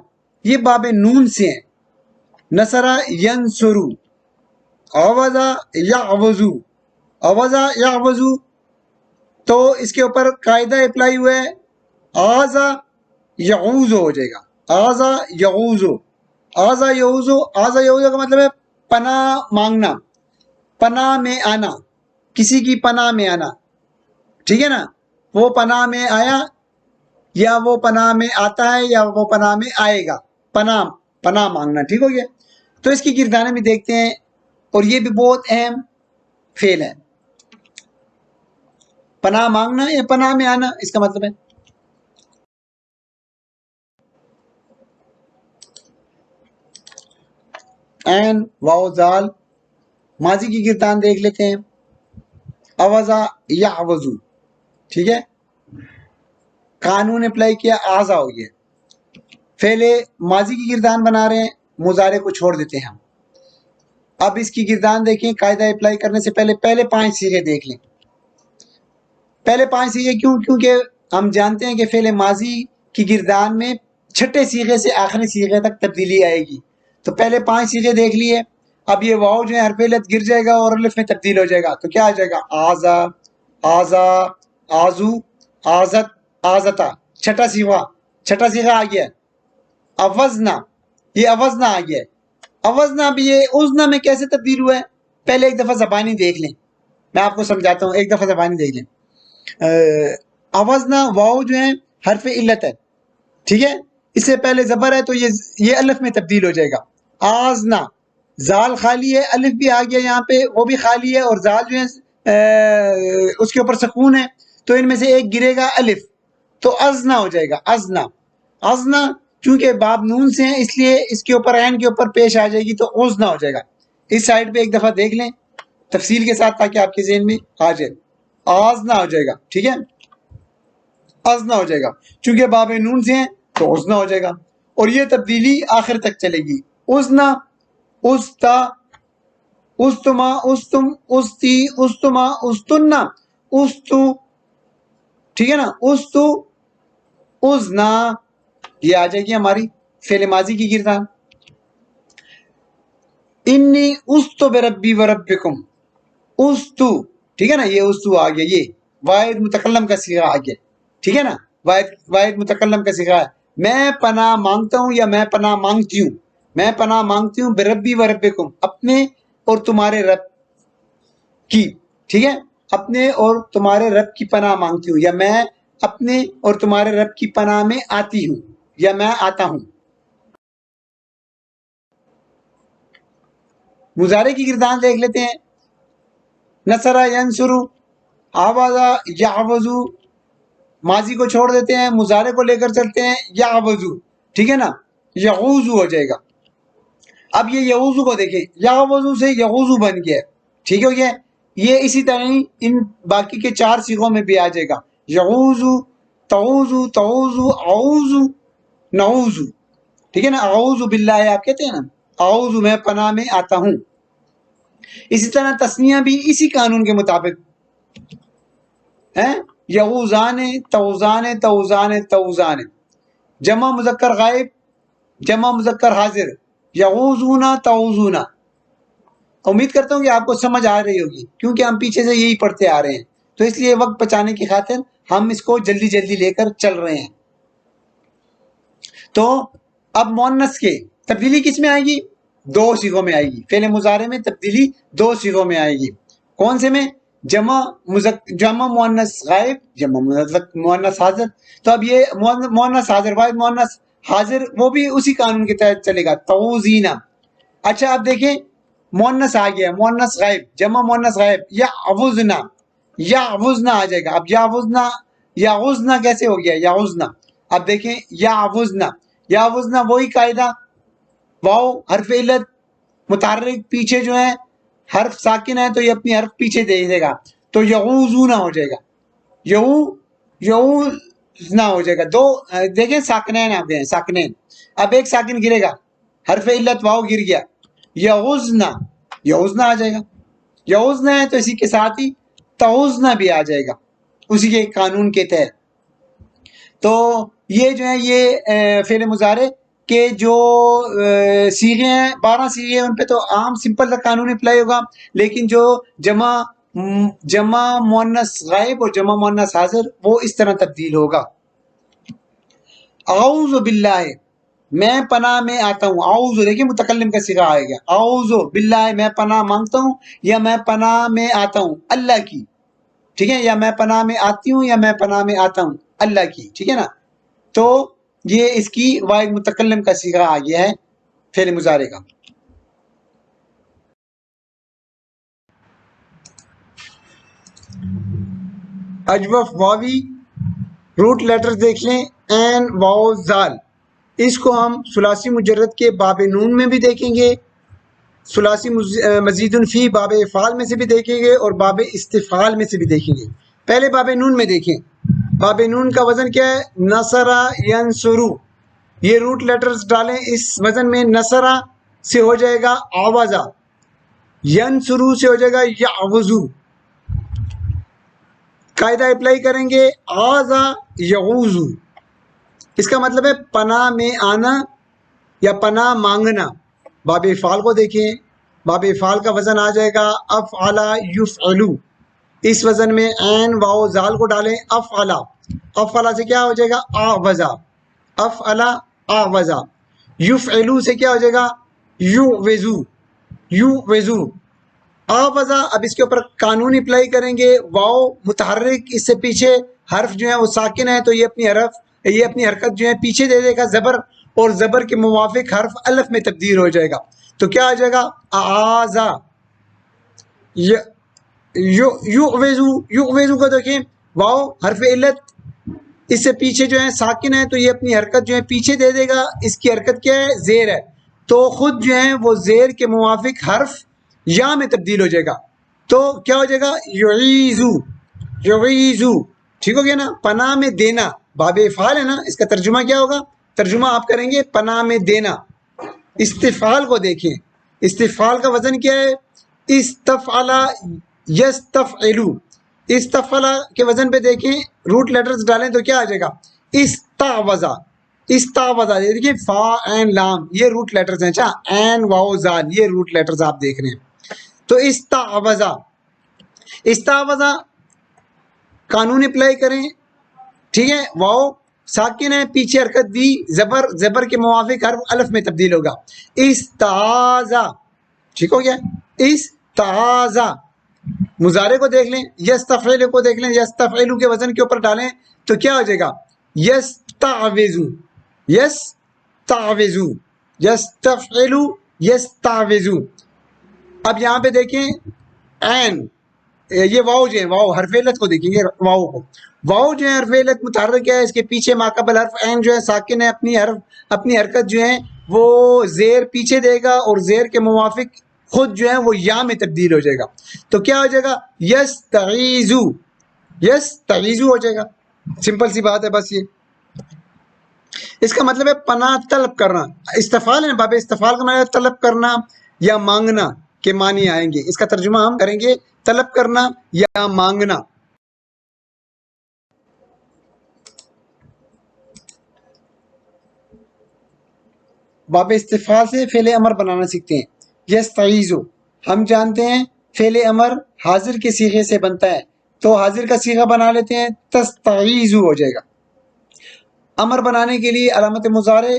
یہ باب نون سے ہیں. نصرہ ینصرو، اوزا یعوزو، اوزا یعوزو، تو اس کے اوپر قاعدہ اپلائی ہوا ہے، آزا یعوزو ہو جائے گا. آزا یعوزو، آزا یعوزو، آزا یعوزو کا مطلب ہے پناہ مانگنا، پناہ میں آنا، کسی کی پناہ میں آنا. ٹھیک ہے نا، وہ پناہ میں آیا یا وہ پناہ میں آتا ہے یا وہ پناہ میں آئے گا، پناہ مانگنا. ٹھیک ہو گیا، تو اس کی گردانیں بھی دیکھتے ہیں، اور یہ بھی بہت اہم فعل ہے. پناہ مانگنا یا پناہ میں آنا، اس کا مطلب ہے. عین واو زال، ماضی کی گردان دیکھ لیتے ہیں. اوزا یعوزو، ٹھیک ہے، قانون اپلائی کیا، آزا ہو گیا. فعل ماضی کی گردان بنا رہے ہیں، مضارع کو چھوڑ دیتے ہیں ہم. اب اس کی گردان دیکھیں، قاعدہ اپلائی کرنے سے پہلے 5 صیغے دیکھ لیں. پہلے 5 صیغے کیوں؟ کیونکہ ہم جانتے ہیں کہ فعل ماضی کی گردان میں چھٹے صیغے سے آخری صیغے تک تبدیلی آئے گی. تو پہلے 5 صیغے دیکھ لیے. اب یہ واو جو ہے حرف علت گر جائے گا اور الف میں تبدیل ہو جائے گا، تو کیا آ جائے گا؟ آزا، آزا، آزو، آزت، آزتا. چھٹا صیغہ آ گیا. اوزنا، یہ اوزنا آ گیا. اوزنا بھی یہ اوزنا میں کیسے تبدیل ہوا ہے؟ پہلے ایک دفعہ زبانی دیکھ لیں، میں آپ کو سمجھاتا ہوں. ایک دفعہ زبانی دیکھ لیں. اوزنا واو جو ہے حرف علت ہے، ٹھیک ہے، اس سے پہلے زبر ہے تو یہ الف میں تبدیل ہو جائے گا. آزنا، زال خالی ہے، الف بھی آ گیا یہاں پہ، وہ بھی خالی ہے، اور زال جو ہے اس کے اوپر سکون ہے، تو ان میں سے ایک گرے گا الف، تو ازنا ہو جائے گا. ازنا، ازنا چونکہ باب نون سے ہیں اس لیے اس کے اوپر عین کے اوپر پیش آ جائے گی، تو اوزنا ہو جائے گا. اس سائڈ پہ ایک دفعہ دیکھ لیں تفصیل کے ساتھ تاکہ آپ کے ذہن میں آ جائے. آزنا ہو جائے گا، ٹھیک ہے، ازنا ہو جائے گا. چونکہ باب نون سے ہیں تو ازنا ہو جائے گا، اور یہ تبدیلی آخر تک چلے گی. ازنا، استا، استما، استم، استی، استما، استنا، استو. ٹھیک ہے نا، استو، ازنا، یہ آ جائے گی ہماری فعل ماضی کی گردان. انی استو بربی وربکم، استو، ٹھیک ہے نا، یہ استو آ گیا، یہ واحد متکلم کا صیغہ آ گیا. ٹھیک ہے نا، واحد متکلم کا صیغہ ہے. میں پناہ مانگتا ہوں یا میں پناہ مانگتی ہوں، میں پناہ مانگتی ہوں بربی وربکم، اپنے اور تمہارے رب کی. ٹھیک ہے، اپنے اور تمہارے رب کی پناہ مانگتی ہوں، یا میں اپنے اور تمہارے رب کی پناہ میں آتی ہوں، یا میں آتا ہوں. مضارع کی گردان دیکھ لیتے ہیں. نصرہ ینصرو، آوازہ یعوزو، ماضی کو چھوڑ دیتے ہیں، مضارع کو لے کر چلتے ہیں، یعوزو. ٹھیک ہے نا، یعوزو ہو جائے گا. اب یہ یعوزو کو دیکھیں، یعوزو سے یعوزو بن گیا. ٹھیک ہو گیا، یہ اسی طرح ان باقی کے 4 صیغوں میں بھی آ جائے گا. یعوزو، تعوزو، تعوزو، اعوذو، نعوذو. ٹھیک ہے نا، اعوذ باللہ آپ کہتے ہیں نا، اعوذ میں پناہ میں آتا ہوں. اسی طرح تسنیہ بھی اسی قانون کے مطابق ہیں، یعوزان، توزان، توزان، توزان. جمع مذکر غائب، جمع مذکر حاضر، یعوزون، تعوذون. امید کرتا ہوں کہ آپ کو سمجھ آ رہی ہوگی، کیونکہ ہم پیچھے سے یہی پڑھتے آ رہے ہیں، تو اس لیے وقت بچانے کی خاطر ہم اس کو جلدی جلدی لے کر چل رہے ہیں. تو اب مؤنث کے تبدیلی کس میں آئے گی؟ 2 صیغوں میں آئے گی. فعل مضارع میں تبدیلی 2 صیغوں میں آئے گی. کون سے میں؟ جمع مؤنث غائب، جمع مؤنث حاضر. تو اب یہ مؤنث حاضر، واحد مؤنث حاضر، وہ بھی اسی قانون کے تحت چلے گا، تعوذین. اچھا اب دیکھیں مونس آ گیا, مونس غائب, جمع مونس غائب, یا اوزنا, یا اوزنا آ جائے گا. اب یا اوزنا, یا اوزنا کیسے ہو گیا, یا اوزنا. اب دیکھیں یا اوزنا, یا اوزنا وہی قاعدہ, واؤ حرف علت متحرک پیچھے جو ہے حرف ساکن ہے تو یہ اپنی حرف پیچھے دے دے گا, تو یعوذون ہو جائے گا, یعوذنا ہو جائے گا. دو دیکھیں ساکنین آ گئے ہیں, ساکنین. اب ایک ساکن گرے گا, حرف علت واؤ گر گیا, یعوذنا, یعوذنا آ جائے گا. یعوذنا ہے تو اسی کے ساتھ ہی تعوذنا بھی آ جائے گا اسی کے قانون کے تحت. تو یہ جو ہے یہ فعل مضارع کے جو صیغے ہیں 12 صیغے ہیں, ان پہ تو عام سمپل قانون اپلائی ہوگا, لیکن جو جمع مؤنث غائب اور جمع مؤنث حاضر وہ اس طرح تبدیل ہوگا. اعوذ باللہ, میں پناہ میں آتا ہوں. اعوذ دیکھیں متکلم کا صیغہ آئے گا, اعوذ باللہ میں پناہ مانگتا ہوں, یا میں پناہ میں آتا ہوں اللہ کی, ٹھیک ہے, یا میں پناہ میں آتی ہوں, یا میں پناہ میں آتا ہوں اللہ کی, ٹھیک ہے نا. تو یہ اس کی واحد متکلم کا صیغہ آ گیا ہے فعل مضارع کا. اجوف واوی روٹ لیٹر دیکھ لیں, این واو زال, اس کو ہم ثلاثی مجرد کے باب نون میں بھی دیکھیں گے, ثلاثی مزید فی باب افعال میں سے بھی دیکھیں گے, اور باب استفعال میں سے بھی دیکھیں گے. پہلے باب نون میں دیکھیں, باب نون کا وزن کیا ہے, نصرہ ینصرو. یہ روٹ لیٹرز ڈالیں اس وزن میں, نصرہ سے ہو جائے گا آوازہ, ینصرو سے ہو جائے گا یعوذو. قاعدہ اپلائی کریں گے آزا یعوذو, اس کا مطلب ہے پناہ میں آنا یا پناہ مانگنا. باب افعال کو دیکھیں, باب افعال کا وزن آ جائے گا افعلا یفعلو, اس وزن میں عین واو زال کو ڈالیں افعلا, افعلا سے کیا ہو جائے گا آوزا, افعلا آوزا. یفعلو سے کیا ہو جائے گا یعوذو, یعوذو. آوزا, اب اس کے اوپر قانون اپلائی کریں گے, واو متحرک, اس سے پیچھے حرف جو ہے وہ ساکن ہے تو یہ اپنی حرکت جو ہے پیچھے دے دے گا زبر, اور زبر کے موافق حرف الف میں تبدیل ہو جائے گا. تو کیا آ جائے گا آزا, یعوذو. یعوذو کو دیکھیں واو حرف علت, اس سے پیچھے جو ہے ساکن ہے تو یہ اپنی حرکت جو ہے پیچھے دے دے گا, اس کی حرکت کیا ہے زیر ہے, تو خود جو ہے وہ زیر کے موافق حرف یا میں تبدیل ہو جائے گا. تو کیا ہو جائے گا یعیذو, یعیذو, ٹھیک ہو گیا نا. پناہ میں دینا, باب افعال ہے نا, اس کا ترجمہ کیا ہوگا, ترجمہ آپ کریں گے پناہ میں دینا. استفعال کو دیکھیں, استفعال کا وزن کیا ہے, استفعلا یستفعلو. استفعلا کے وزن پہ دیکھیں, روٹ لیٹرز ڈالیں تو کیا آ جائے گا استعوذا, استعوذا. یہ دیکھیں فا عین لام, یہ روٹ لیٹرز ہیں. اچھا عین واو زال, یہ روٹ لیٹرز آپ دیکھ رہے ہیں. تو استعوذا, استعوذا قانون اپلائی کریں, ٹھیک ہے, واو ساکن ہے, پیچھے حرکت دی, زبر, زبر کے موافق حرف الف میں تبدیل ہوگا. استعاذا, ٹھیک ہو گیا, استعاذا. مضارع کو دیکھ لیں, یستفعل کو دیکھ لیں, یستفعل کے وزن کے اوپر ڈالیں تو کیا ہو جائے گا یستعوذ, یستعوذ, یستفعل یستعوذ. اب یہاں پہ دیکھیں عین, یہ واؤ جو ہے, واؤ حرف علت کو دیکھیں گے, واؤ کو, واؤ جو ہے حرف علت متحرک ہے, اس کے پیچھے ماقبل حرف عین جو ہے ساکن ہے, اپنی حرکت جو ہے وہ زیر پیچھے دے گا, اور زیر کے موافق خود جو ہے وہ یا میں تبدیل ہو جائے گا. تو کیا ہو جائے گا یستعیذو, یستعیذو ہو جائے گا. سمپل سی بات ہے بس. یہ اس کا مطلب ہے پناہ طلب کرنا. استفعال ہے, باب استفعال کا مطلب طلب کرنا یا مانگنا کے معنی آئیں گے. اس کا ترجمہ ہم کریں گے طلب کرنا یا مانگنا. باب استفعال سے فعل امر بنانا سیکھتے ہیں. یستعیذو ہم جانتے ہیں فعل امر حاضر کے صیغے سے بنتا ہے, تو حاضر کا صیغہ بنا لیتے ہیں, تستعیذو ہو جائے گا. امر بنانے کے لیے علامت مضارع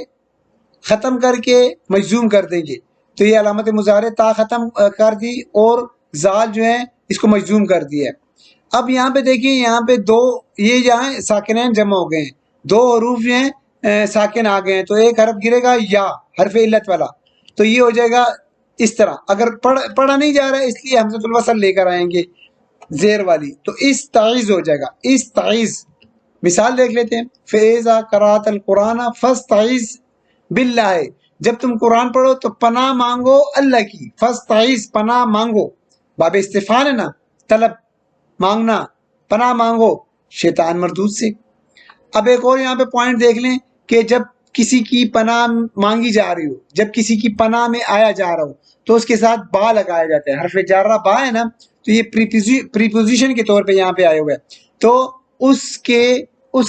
ختم کر کے مجزوم کر دیں گے, تو یہ علامت مضارع تا ختم کر دی اور زال جو ہے اس کو مجزوم کر دیا ہے. اب یہاں پہ دیکھیں, یہاں پہ دو یہ جہاں ساکنین جمع ہو گئے ہیں, دو حروف جو ہیں ساکن آ گئے ہیں, تو ایک حرف گرے گا یا حرف علت والا, تو یہ ہو جائے گا اس طرح اگر پڑھا نہیں جا رہا ہے اس لیے حمزۃ الوصل لے کر آئیں گے زیر والی، تو استعیذ ہو جائے گا، استعیذ۔ مثال دیکھ لیتے ہیں، فیضا قرات القرآن فاستعیذ باللہ، جب تم قرآن پڑھو تو پناہ مانگو اللہ کی، فاستعیذ پناہ مانگو، باب استفعال ہے نا، طلب مانگنا، پناہ مانگو شیطان مردود سے۔ اب ایک اور یہاں پہ پوائنٹ دیکھ لیں کہ جب کسی کی پناہ مانگی جا رہی ہو، جب کسی کی پناہ میں آیا جا رہا ہو تو اس کے ساتھ با لگایا جاتا ہے، حرف جارہ با ہے نا، تو یہ پریپوزیشن کے طور پہ یہاں پہ آئے ہوئے ہے، تو اس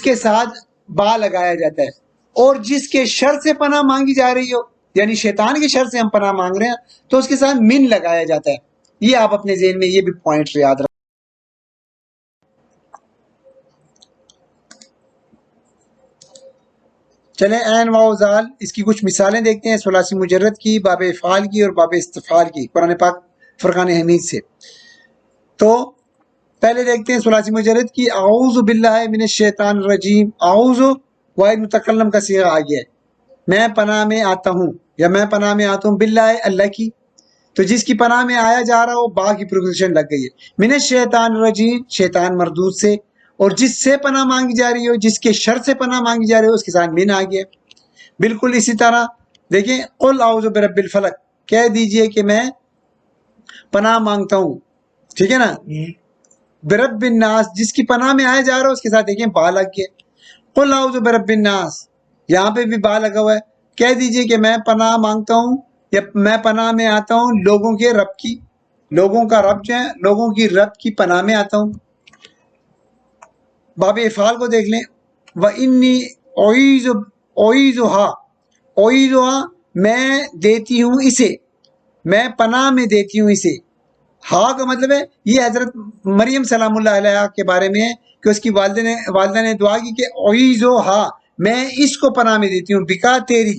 کے ساتھ با لگایا جاتا ہے۔ اور جس کے شر سے پناہ مانگی جا رہی ہو، یعنی شیطان کے شر سے ہم پناہ مانگ رہے ہیں، تو اس کے ساتھ من لگایا جاتا ہے۔ یہ آپ اپنے ذہن میں یہ بھی پوائنٹ یاد رکھیں۔ چلیں عین واو زال، اس کی کچھ مثالیں دیکھتے ہیں، ثلاثی مجرد کی، باب افعال کی اور باب استفعال کی، قرآن پاک فرقان حمید سے۔ تو پہلے دیکھتے ہیں ثلاثی مجرد کی، اعوذ باللہ من الشیطان الرجیم، اعوذ واحد متکلم کا صیغہ آ گیا ہے، میں پناہ میں آتا ہوں یا میں پناہ میں آتا ہوں باللہ اللہ کی، تو جس کی پناہ میں آیا جا رہا ہو با کی پریپوزیشن لگ گئی ہے، من الشیطان الرجیم شیطان مردود سے، اور جس سے پناہ مانگی جا رہی ہو، جس کے شر سے پناہ مانگی جا رہی ہو، اس کے ساتھ من آ گیا۔ بالکل اسی طرح دیکھیں، قل اعوذ برب الفلق، کہہ دیجئے کہ میں پناہ مانگتا ہوں، ٹھیک ہے نا، برب الناس، جس کی پناہ میں آیا جا رہا ہو اس کے ساتھ دیکھیں با لگ گیا، قل اعوذ برب الناس، یہاں پہ بھی با لگا ہوا ہے، کہہ دیجئے کہ میں پناہ مانگتا ہوں یا میں پناہ میں آتا ہوں لوگوں کے رب کی، لوگوں کا رب جو ہے، لوگوں کی رب کی پناہ میں آتا ہوں۔ باب افعال کو دیکھ لیں، وَإِنِّي أُعِيذُهَا میں دیتی ہوں اسے، میں پناہ میں دیتی ہوں اسے۔ ہاں کا مطلب ہے یہ حضرت مریم سلام اللہ علیہ کے بارے میں ہے کہ اس کی والدہ نے دعا کی کہ اعیذھا، میں اس کو پناہ میں دیتی ہوں، بکا تیری،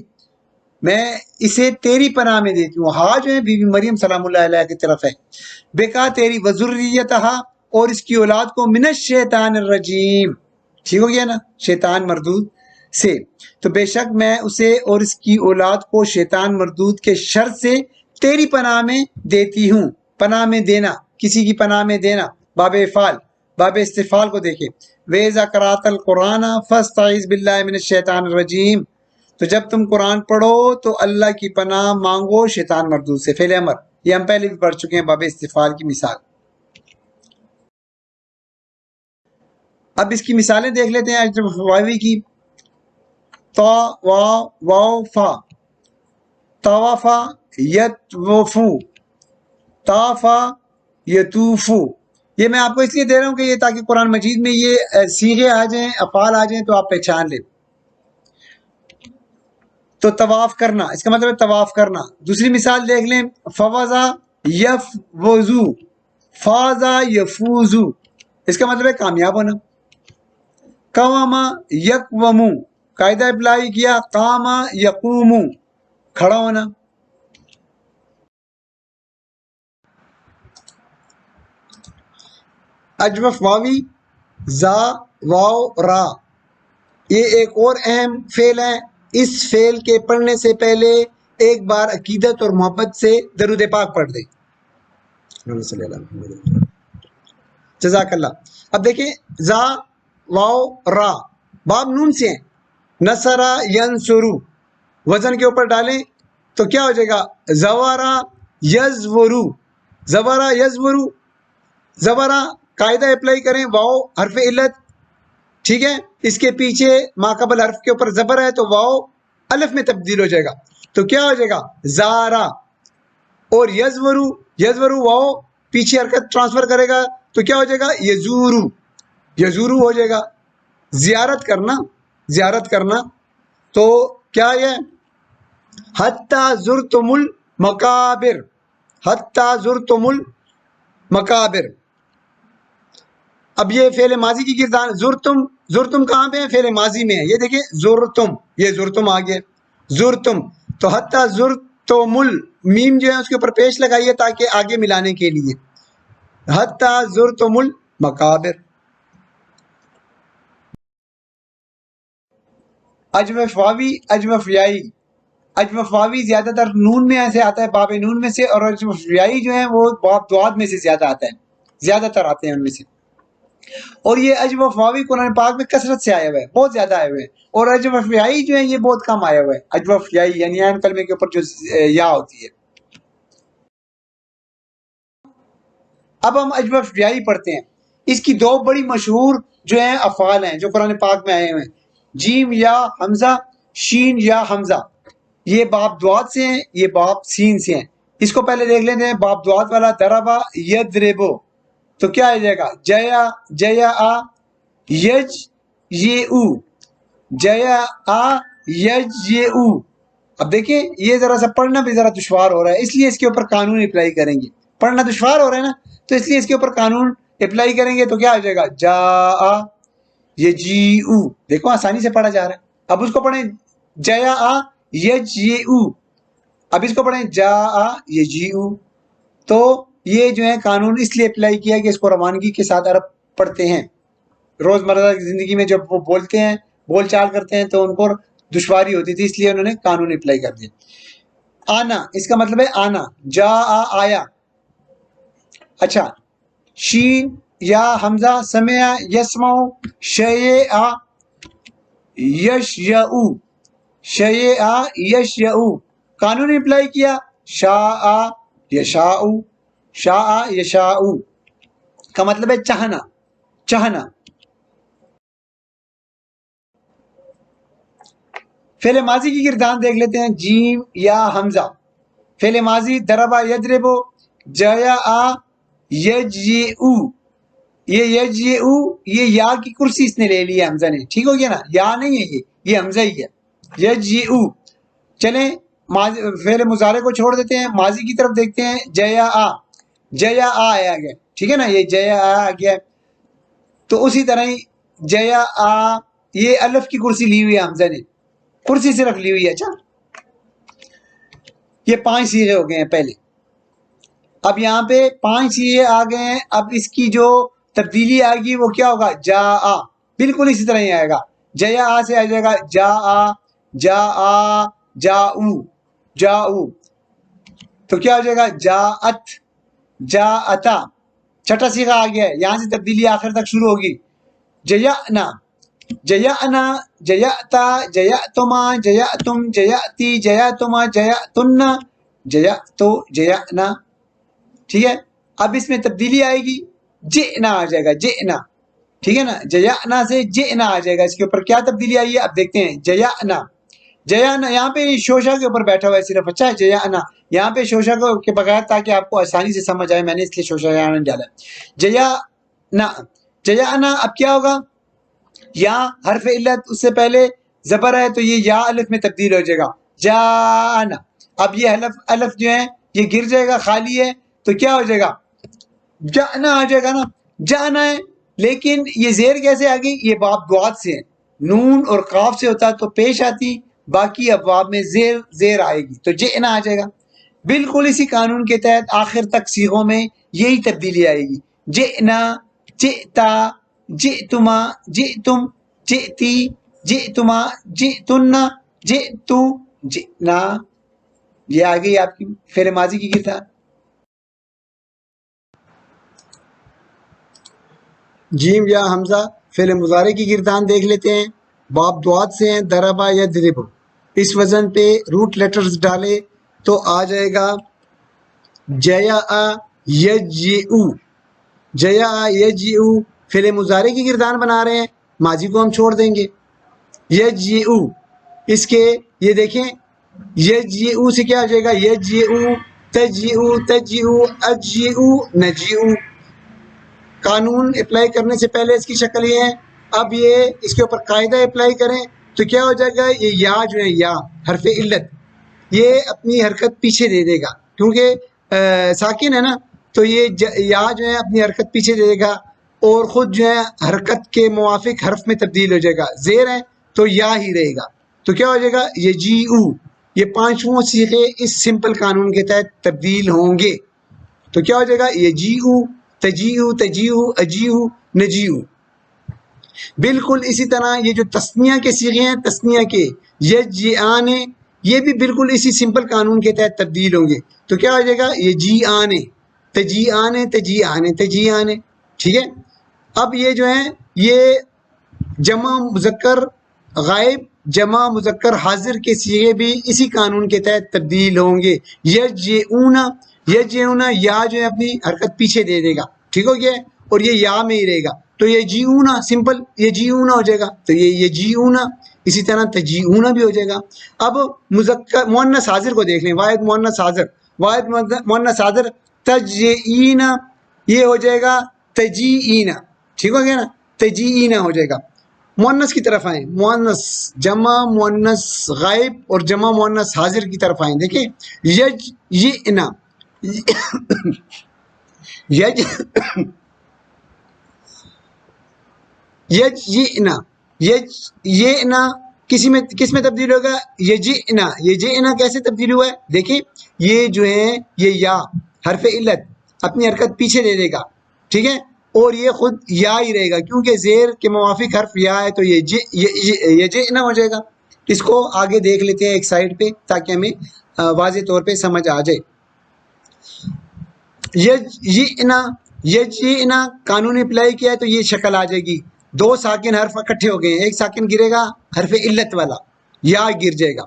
میں اسے تیری پناہ میں دیتی ہوں۔ ہاں جو ہے بی بی مریم سلام اللہ علیہ کی طرف ہے، بکا تیری، وذریتہا، اور اس کی اولاد کو، من الشیطان الرجیم، ٹھیک ہو گیا نا، شیطان مردود سے، تو بے شک میں اسے اور اس کی اولاد کو شیطان مردود کے شر سے تیری پناہ میں دیتی ہوں۔ پناہ میں دینا، کسی کی پناہ میں دینا، باب افعال۔ باب استفعال کو دیکھیں، وَإِذَا قَرَأْتَ الْقُرْآنَ فَاسْتَعِذْ بِاللَّهِ مِنَ الشَّيْطَانِ الرَّجِيمِ، تو جب تم قرآن پڑھو تو اللہ کی پناہ مانگو شیطان مردود سے، فعل امر، یہ ہم پہلے بھی پڑھ چکے ہیں باب استفعال کی مثال۔ اب اس کی مثالیں دیکھ لیتے ہیں اجر واوی کی، تا وا واو فا، طوفا یطوفو، طافا یطوفو، یہ میں آپ کو اس لیے دے رہا ہوں کہ یہ تاکہ قرآن مجید میں یہ صیغے آ جائیں، افعال آ جائیں تو آپ پہچان لیں۔ تو طواف کرنا، اس کا مطلب ہے طواف کرنا۔ دوسری مثال دیکھ لیں، فوزا یفوزو، فازا یفوزو، اس کا مطلب ہے کامیاب ہونا۔ قواما یقومو، قاعدہ اپلائی کیا، قاما یقومو، کھڑا ہونا۔ اجوف واوی، زا واو را، یہ ایک اور اہم فعل ہے، اس فعل کے پڑھنے سے پہلے ایک بار عقیدت اور محبت سے درود پاک پڑھ دیں۔ جزاک اللہ۔ اب دیکھیں، زا واو را، باب نون سے ہیں، نصرا ینصرو، وزن کے اوپر ڈالیں تو کیا ہو جائے گا، زوارا یزورو، زوارا یزورو، زبرا قاعدہ اپلائی کریں، واو حرف علت، ٹھیک ہے، اس کے پیچھے ما قبل حرف کے اوپر زبر ہے تو واو الف میں تبدیل ہو جائے گا، تو کیا ہو جائے گا، زارا۔ اور یزورو، یزورو واو پیچھے حرکت ٹرانسفر کرے گا تو کیا ہو جائے گا، یزورو، یزورو ہو جائے گا۔ زیارت کرنا، زیارت کرنا، تو کیا یہ حتی زرتم المقابر، حتی زرتم المقابر۔ اب یہ فعل ماضی کی گردان، زرتم، زرتم کہاں پہ ہے، فعل ماضی میں ہے، یہ دیکھیں زرتم، یہ زرتم آ گیا، زرتم، تو حتی زرتم میم جو ہے اس کے اوپر پیش لگائیے تاکہ آگے ملانے کے لیے، حتی زرتم المقابر۔ اجوف واوی، اجوف یائی، اجوف واوی زیادہ تر نون میں سے آتا ہے، باب نون میں سے، اور اجوف یائی جو ہیں وہ باب دعاد میں سے زیادہ آتا ہے، زیادہ تر آتے ہیں ان میں سے. اور یہ اجوف واوی قرآن پاک میں کثرت سے آیا ہوا ہے، بہت زیادہ آئے ہوئے ہیں. اور اجوف یائی جو ہے یہ بہت کم آیا ہوا ہے. اجوف یائی یعنی عین کلمے کے اوپر جو یا ہوتی ہے. اب ہم اجوف یائی پڑھتے ہیں. اس کی دو بڑی مشہور جو ہیں افعال ہیں جو قرآن پاک میں آئے ہوئے ہیں، جیم یا حمزہ، شین یا حمزہ. یہ باب دعات سے ہیں، یہ باب سین سے ہیں. اس کو پہلے دیکھ لیتے ہیں. باب دعات والا دربا یدربو، تو کیا آ جائے گا؟ جیا جیا آ یج یہ او، جیا آ یج یہ او. اب دیکھیں یہ ذرا سا پڑھنا بھی ذرا دشوار ہو رہا ہے، اس لیے اس کے اوپر قانون اپلائی کریں گے. پڑھنا دشوار ہو رہا ہے نا، تو اس لیے اس کے اوپر قانون اپلائی کریں گے. تو کیا آ جائے گا؟ جا آ یجی او. دیکھو آسانی سے پڑھا جا رہا ہے. اب اس کو پڑھیں جیا آ یج یہ او. اب اس کو پڑھیں جا آ یجی او. تو یہ جو ہے قانون اس لیے اپلائی کیا کہ اس کو روانگی کے ساتھ عرب پڑھتے ہیں، روزمرہ کی زندگی میں جب وہ بولتے ہیں، بول چال کرتے ہیں تو ان کو دشواری ہوتی تھی، اس لیے انہوں نے قانون اپلائی کر دیا. آنا اس کا مطلب ہے آنا، جا آ آیا. اچھا، شین یا حمزہ سمع یسمع، شیء آ یش یعو، شیء آ یش یعو. قانون اپلائی کیا، شاء یشاء، شاء یشاء کا مطلب ہے چاہنا، چاہنا. فعل ماضی کی گردان دیکھ لیتے ہیں. جیم یا حمزہ، فعل ماضی دربا یدربو، جیا آ یجیئو. یہ یجیئو یہ یا کی کرسی اس نے لے لی ہے حمزہ نے، ٹھیک ہو گیا نا، یا نہیں ہے یہ حمزہ ہی ہے. یجیئو. چلیں فعل مضارع کو چھوڑ دیتے ہیں، ماضی کی طرف دیکھتے ہیں. جیا آ، جیا آ آیا گیا، ٹھیک ہے نا، یہ جیا آ گیا. تو اسی طرح ہی جیا آ، یہ الف کی کرسی لی ہوئی ہے حمزہ نے، کرسی صرف لی ہوئی ہے. اچھا، یہ 5 صیغے ہو گئے ہیں پہلے. اب یہاں پہ 5 صیغے آ گئے ہیں. اب اس کی جو تبدیلی آئے گی وہ کیا ہوگا؟ جا آ. بالکل اسی طرح ہی آئے گا. جیا آ سے آ جائے گا جا آ، جا آ جا او، جا او. تو کیا ہو جائے گا؟ جا ات، جا اتا. چھٹا صیغہ آ گیا ہے، یہاں سے تبدیلی آخر تک شروع ہوگی. جیانا، جیانا، جیاتا، جیاتما، جیاتم، جیاتی، جیاتما، جیاتن، جیاتو، جیانا. ٹھیک ہے. اب اس میں تبدیلی آئے گی، جئنا آ جائے گا، جئنا. ٹھیک ہے نا، جیانا سے جئنا آ جائے گا. اس کے اوپر کیا تبدیلی آئی ہے اب دیکھتے ہیں. جیانا، جیانا یہاں پہ شوشا کے اوپر بیٹھا ہوا ہے صرف. اچھا ہے، جیانا یہاں پہ شوشا کے بغیر تاکہ آپ کو آسانی سے سمجھ آئے، میں نے اس لیے شوشا یہاں نہیں ڈالا. جیانا، جیانا. اب کیا ہوگا؟ یا حرف علت اس سے پہلے زبر ہے تو یہ یا الف میں تبدیل ہو جائے گا، جانا. اب یہ الف جو ہے یہ گر جائے گا، خالی ہے، تو کیا ہو جائے گا؟ جانا آ جائے گا نا، جانا ہے. لیکن یہ زیر کیسے آ گئی؟ یہ باب دعات سے ہے. نون اور قاف سے ہوتا تو پیش آتی، باقی ابواب میں زیر آئے گی تو جئنا آ جائے گا. بالکل اسی قانون کے تحت آخر تک صیغوں میں یہی تبدیلی آئے گی. جئنا، جئتا، جئتما، جئتم، جئتی، جئتما، جئتن، جئتو، جئنا. یہ آ گئی آپ کی فعل ماضی کی گردان. جیم یا حمزہ فعل مضارع کی گردان دیکھ لیتے ہیں. باب دعات سے ہیں، دربا یا درب. اس وزن پہ روٹ لیٹرز ڈالے تو آ جائے گا جیا یجیئو، جیا یجیئو. فعل مضارع کی گردان بنا رہے ہیں، ماضی کو ہم چھوڑ دیں گے. یجیئو، اس کے یہ دیکھیں یجیئو سے کیا ہو جائے گا؟ یجیئو، تجیئو، تجیئو، اجیئو، نجیئو. قانون اپلائی کرنے سے پہلے اس کی شکل یہ ہے. اب یہ اس کے اوپر قاعدہ اپلائی کریں تو کیا ہو جائے گا؟ یہ یا جو ہے، یا حرف علت، یہ اپنی حرکت پیچھے دے دے گا کیونکہ ساکن ہے نا، تو یہ یا جو ہے اپنی حرکت پیچھے دے دے گا اور خود جو ہے حرکت کے موافق حرف میں تبدیل ہو جائے گا. زیر ہے تو یا ہی رہے گا. تو کیا ہو جائے گا؟ یجیئو. یہ 5 صیغے اس سمپل قانون کے تحت تبدیل ہوں گے. تو کیا ہو جائے گا؟ یجیئو، تجیئو، تجیئو، اجیئو، نجیئو. بالکل اسی طرح یہ جو تسنیہ کے صیغے ہیں، تسنیہ کے یجیئان، یہ بھی بالکل اسی سمپل قانون کے تحت تبدیل ہوں گے. تو کیا ہو جائے گا؟ یہ جی آنے تجی آنے تجی آنے تجی آنے. ٹھیک ہے. اب یہ جو ہے یہ جمع مذکر غائب جمع مذکر حاضر کے صیغے بھی اسی قانون کے تحت تبدیل ہوں گے. یجئون یجئون یا جو ہے اپنی حرکت پیچھے دے دے گا. ٹھیک ہو گیا. اور یہ یا میں ہی رہے گا. تو یجئون سمپل یجئون ہو جائے گا. تو یہ یجئون. اسی طرح تجیئون بھی ہو جائے گا. اب مذکر مؤنث حاضر کو دیکھ لیں. واحد مؤنث حاضر واحد مؤنث حاضر تجئین یہ ہو جائے گا تجیئین. ٹھیک ہو گیا نا. تجیئین ہو جائے گا. مؤنث کی طرف آئیں. مؤنث جمع مؤنث غائب اور جمع مؤنث حاضر کی طرف آئیں. دیکھیں یجئنا یجئنا یجئنا کس میں تبدیل ہوگا؟ یجئنا. یجئنا کیسے تبدیل ہوا ہے؟ دیکھیں یہ جو ہے یہ یا حرف علت اپنی حرکت پیچھے دے دے گا. ٹھیک ہے. اور یہ خود یا ہی رہے گا کیونکہ زیر کے موافق حرف یا ہے. تو یہ جئنا ہو جائے گا. اس کو آگے دیکھ لیتے ہیں ایک سائڈ پہ تاکہ ہمیں واضح طور پہ سمجھ آ جائے. یجئنا قانون اپلائی کیا ہے تو یہ شکل آ جائے گی. دو ساکن حرف اکٹھے ہو گئے ہیں. ایک ساکن گرے گا حرف علت والا یا گر جائے گا.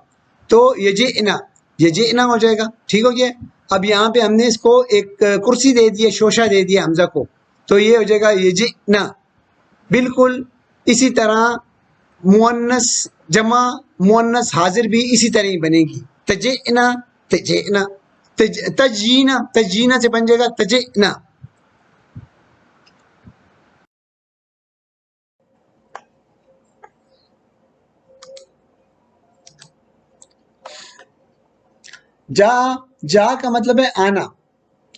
تو یجئنا ہو جائے گا. ٹھیک ہو گیا. اب یہاں پہ ہم نے اس کو ایک کرسی دے دی ہے شوشہ دے دیا حمزہ کو. تو یہ ہو جائے گا یجئنا. بالکل اسی طرح مؤنث جمع مؤنث حاضر بھی اسی طرح ہی بنے گی. تجئنا تجئنا تجینا تجینا سے بن جائے گا تجئنا. جا کا مطلب ہے آنا.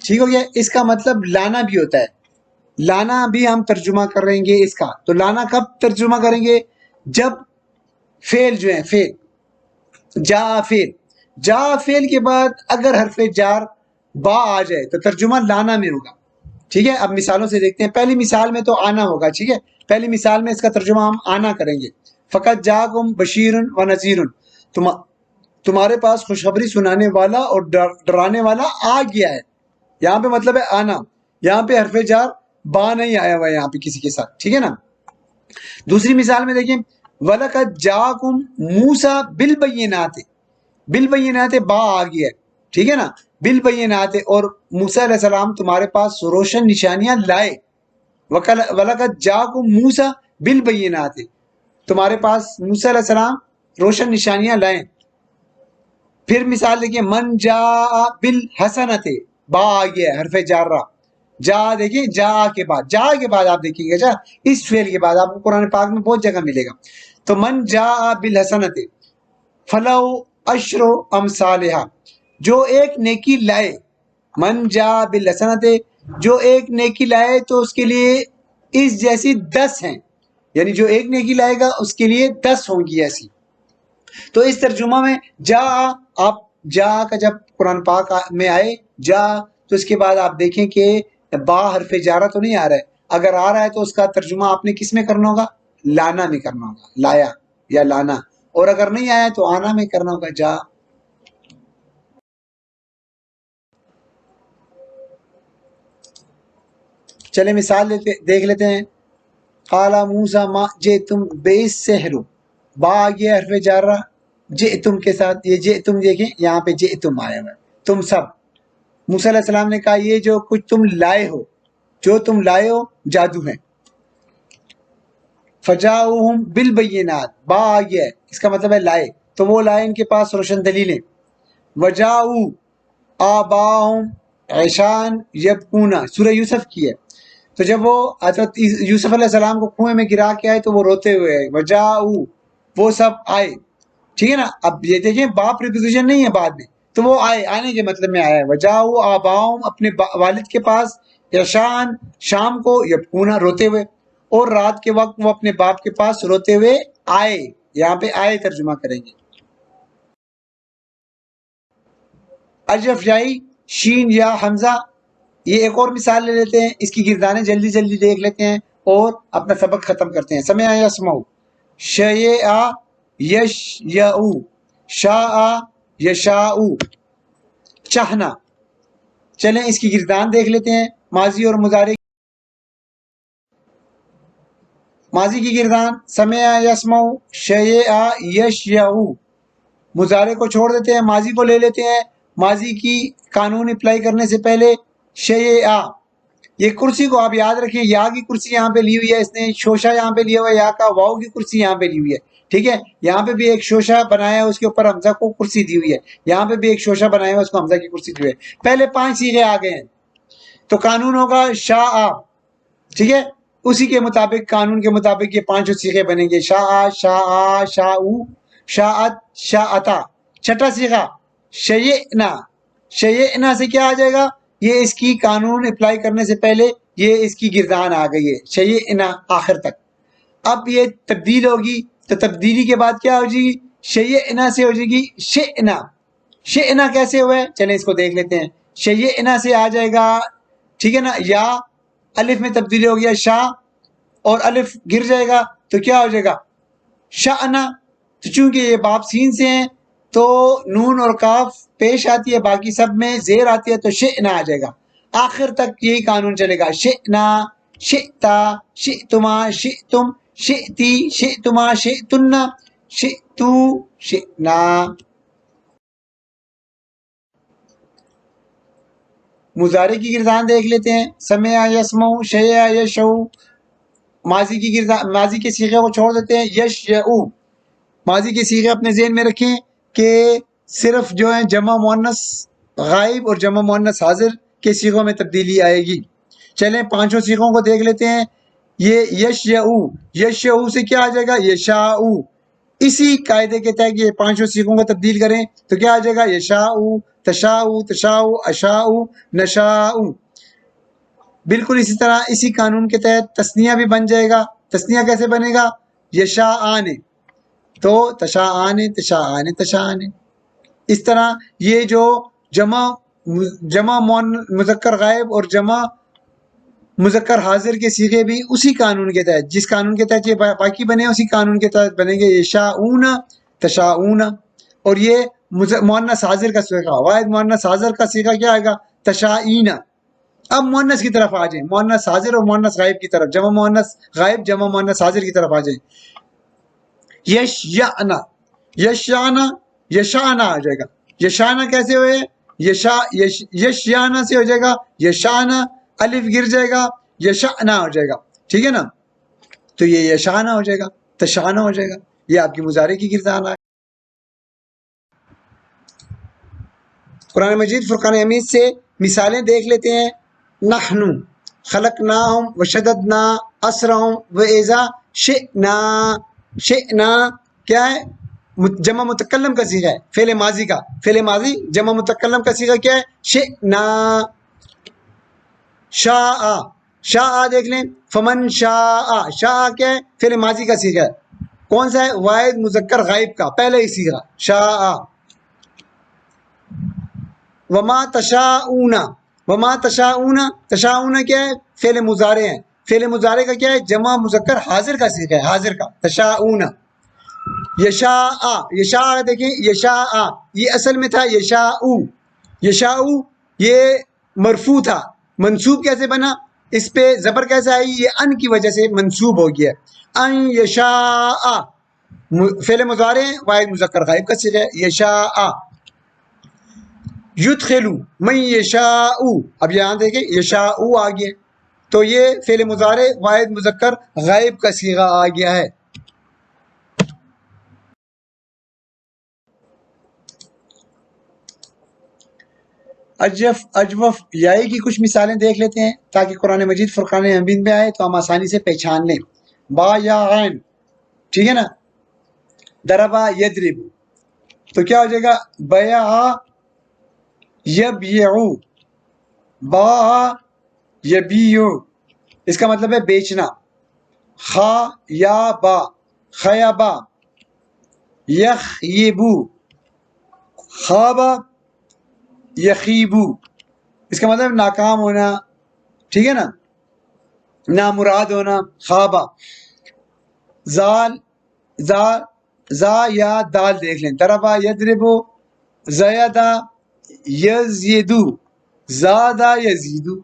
ٹھیک ہو گیا. اس کا مطلب لانا بھی ہوتا ہے. لانا بھی ہم ترجمہ کر رہیں گے اس کا. تو لانا کب ترجمہ کریں گے؟ جب فعل جو ہے فعل جا فعل کے بعد اگر حرف جار با آ جائے تو ترجمہ لانا میں ہوگا. ٹھیک ہے. اب مثالوں سے دیکھتے ہیں. پہلی مثال میں تو آنا ہوگا. ٹھیک ہے. پہلی مثال میں اس کا ترجمہ ہم آنا کریں گے. فقط جاکم بشیر و نذیر تمہارے پاس خوشخبری سنانے والا اور ڈرانے والا آ گیا ہے. یہاں پہ مطلب ہے آنا. یہاں پہ حرف جار با نہیں آیا ہوا ہے یہاں پہ کسی کے ساتھ. ٹھیک ہے نا. دوسری مثال میں دیکھیں وَلَقَدْ جَاءَكُم مُوسَىٰ بِالْبَيِّنَاتِ بالبینات با آ گیا ہے. ٹھیک ہے نا. بالبینات اور موسیٰ علیہ السلام تمہارے پاس روشن نشانیاں لائے. وَلَقَدْ جَاءَكُم مُوسَىٰ بِالْبَيِّنَاتِ تمہارے پاس موسیٰ علیہ السلام روشن نشانیاں لائیں. پھر مثال دیکھیں من جاء بالحسنۃ با آ گیا ہے حرف جارہ. جا دیکھیں جا کے بعد آپ دیکھیں گے اس فعل کے بعد آپ کو قرآن پاک میں بہت جگہ ملے گا. تو من جاء بالحسنۃ فلو عشر امثالھا جو ایک نیکی لائے. من جاء بالحسنۃ جو ایک نیکی لائے تو اس کے لیے اس جیسی 10 ہیں. یعنی جو ایک نیکی لائے گا اس کے لیے 10 ہوں گی ایسی. تو اس ترجمہ میں آپ جا کا جب قرآن پاک میں آئے جا تو اس کے بعد آپ دیکھیں کہ با حرف جارہ تو نہیں آ رہا ہے. اگر آ رہا ہے تو اس کا ترجمہ آپ نے کس میں کرنا ہوگا؟ لانا میں کرنا ہوگا. لایا یا لانا. اور اگر نہیں آیا تو آنا میں کرنا ہوگا جا. چلے مثال دیکھ لیتے ہیں. قال موسیٰ ما جئتم بالسحر با آ گیا حرف جارہ جئتم کے ساتھ. یہ جئتم دیکھیں یہاں پہ جئتم آیا ہوا ہے. تم سب. موسیٰ علیہ السلام نے کہا یہ جو کچھ تم لائے ہو جادو ہے. فجاؤہم بالبینات با آ گیا ہے. اس کا مطلب ہے لائے. تو وہ لائے ان کے پاس روشن دلیلیں. وجاؤ آباہم عشان یبکون سورہ یوسف کی ہے. تو جب وہ حضرت یوسف علیہ السلام کو کنویں میں گرا کے آئے تو وہ روتے ہوئے آئے. وجاؤ وہ سب آئے. ٹھیک ہے نا. اب یہ دیکھیں با پریپوزیشن نہیں ہے بعد میں تو وہ آئے آنے کے مطلب میں آیا ہے. وجاؤ آباؤم اپنے والد کے پاس عشان شام کو یبکون روتے ہوئے. اور رات کے وقت وہ اپنے باپ کے پاس روتے ہوئے آئے. یہاں پہ آئے ترجمہ کریں گے. الف جائی شین یا حمزہ. یہ ایک اور مثال لے لیتے ہیں. اس کی گردانیں جلدی جلدی دیکھ لیتے ہیں اور اپنا سبق ختم کرتے ہیں. سمع یسمع شیئا یش یعو شاء یشاء چاہنا. چلیں اس کی گردان دیکھ لیتے ہیں ماضی اور مضارع. ماضی کی گردان سمع یسمع شیء یشیع. مضارع کو چھوڑ دیتے ہیں, ماضی کو لے لیتے ہیں. ماضی کی قانون اپلائی کرنے سے پہلے شیء. یہ کرسی کو آپ یاد رکھیں, یا کی کرسی یہاں پہ لی ہوئی ہے اس نے, شوشہ یہاں پہ لیا ہوا ہے, یا کا واؤ کی کرسی یہاں پہ لی ہوئی ہے. ٹھیک ہے, یہاں پہ بھی ایک شوشہ بنایا ہے, اس کے اوپر حمزہ کو کرسی دی ہوئی ہے. یہاں پہ بھی ایک شوشہ بنایا ہے, اس کو حمزہ کی کرسی دی ہوئی ہے. پہلے 5 صیغے آ گئے ہیں تو قانون ہوگا شاء. ٹھیک ہے, اسی کے مطابق قانون کے مطابق یہ 5 صیغے بنیں گے. شاء شاء شاء شاءت شاءتا. چھٹا صیغہ شیئنا. شیئنا سے کیا آ جائے گا, یہ اس کی قانون اپلائی کرنے سے پہلے یہ اس کی گردان آ گئی ہے شیئنا آخر تک. اب یہ تبدیل ہوگی تو تبدیلی کے بعد کیا ہو جائے گی, شیئنا سے ہو جائے گی شئنا. شئنا کیسے ہوئے, چلیں اس کو دیکھ لیتے ہیں. شیئنا سے آ جائے گا, ٹھیک ہے نا, یا الف میں تبدیلی ہو گیا شاء, اور الف گر جائے گا تو کیا ہو جائے گا شأنا. تو چونکہ یہ باب سین سے ہیں تو نون اور کاف پیش آتی ہے, باقی سب میں زیر آتی ہے, تو شئنا آ جائے گا. آخر تک یہی قانون چلے گا. شئنا شئتا شئتما شئتم شئتی شئتما شئتن شئتو شئنا. مضارع کی گردان دیکھ لیتے ہیں. سمع یسمع شیء یشع. ماضی کی گردان, ماضی کے صیغے کو چھوڑ دیتے ہیں. یشیع. ماضی کے صیغے اپنے ذہن میں رکھیں کہ صرف جو ہے جمع مؤنث غائب اور جمع مؤنث حاضر کے صیغوں میں تبدیلی آئے گی. چلیں 5 صیغوں کو دیکھ لیتے ہیں. یہ یشیع, یشیع سے کیا آ جائے گا یشاء. اسی قاعدے کے تحت یہ 5 صیغوں کو تبدیل کریں تو کیا آ جائے گا یشاء تشاء تشاء اشاء نشاء. بالکل اسی طرح اسی قانون کے تحت تثنیہ بھی بن جائے گا. تثنیہ کیسے بنے گا, یشاءان تو تشاءان تشاءان تشاءان. اس طرح یہ جو جمع مذکر غائب اور جمع مذکر حاضر کے صیغے بھی اسی قانون کے تحت, جس قانون کے تحت یہ باقی بنے اسی قانون کے تحت بنیں گے یشاءون تشاءون. اور یہ مؤنث حاضر کا صیغہ, واحد مؤنث حاضر کا صیغہ کیا آئے گا تشائین. اب مؤنث کی طرف آ جائیں, مؤنث حاضر اور مؤنث غائب کی طرف, جمع مؤنث غائب جمع مؤنث حاضر کی طرف آ جائیں. یشیعنا یشانا یشانا آ جائے گا. یشانا کیسے ہوئے, یشیانا سے ہو جائے گا یشانا, الف گر جائے گا یشانا ہو جائے گا. ٹھیک ہے نا, تو یہ یشانا ہو جائے گا, تشانا ہو جائے گا. یہ آپ کی مضارع کی گردان ہے. قرآن مجید فرقان حمید سے مثالیں دیکھ لیتے ہیں. نحن خلقناہم وشددنا اسرہم واذا شئنا. شئنا کیا ہے, جمع متکلم کا صیغہ ہے, فعل ماضی کا. فعل ماضی جمع متکلم کا صیغہ کیا ہے شئنا. شاء شاء دیکھ لیں, فمن شاء. شاء کیا ہے, فعل ماضی کا صیغہ ہے. کون سا ہے, واحد مذکر غائب کا پہلے ہی صیغہ شاء. وما تشاؤون. وما تشاؤون, تشاؤون کیا ہے, فعل مضارع ہے. فعل مضارع کا کیا ہے, جمع مذکر حاضر کا صیغہ ہے, حاضر کا تشاؤون. یشاء, یشاء دیکھیں یشاء, یہ اصل میں تھا یشاء. یشاء یہ مرفوع تھا, منصوب کیسے بنا, اس پہ زبر کیسے آئی, یہ ان کی وجہ سے منصوب ہو گیا. ان یشاء فعل مضارع واحد مذکر غائب کا صیغہ ہے یشاء. یدخلو من یشاء, اب یہاں دیکھیں یشاء آ گیا, تو یہ فعل مضارع واحد مذکر غائب کا صیغہ آ گیا ہے. اجف اجوف یائی کی کچھ مثالیں دیکھ لیتے ہیں تاکہ قرآن مجید فرقان حمید میں آئے تو ہم آسانی سے پہچان لیں. با یا عین, ٹھیک ہے نا. دربا یدرب, تو کیا ہو جائے گا بیع یبیعو, با یبیع, اس کا مطلب ہے بیچنا. خا یا با خیبا یخیبو, خوابا یخیبو, اس کا مطلب ناکام ہونا, ٹھیک ہے نا, نامراد ہونا. خوابا زال زال زا یا دال دیکھ لیں. ضربا یضربو، زیادہ یزیدو، زادہ یزیدو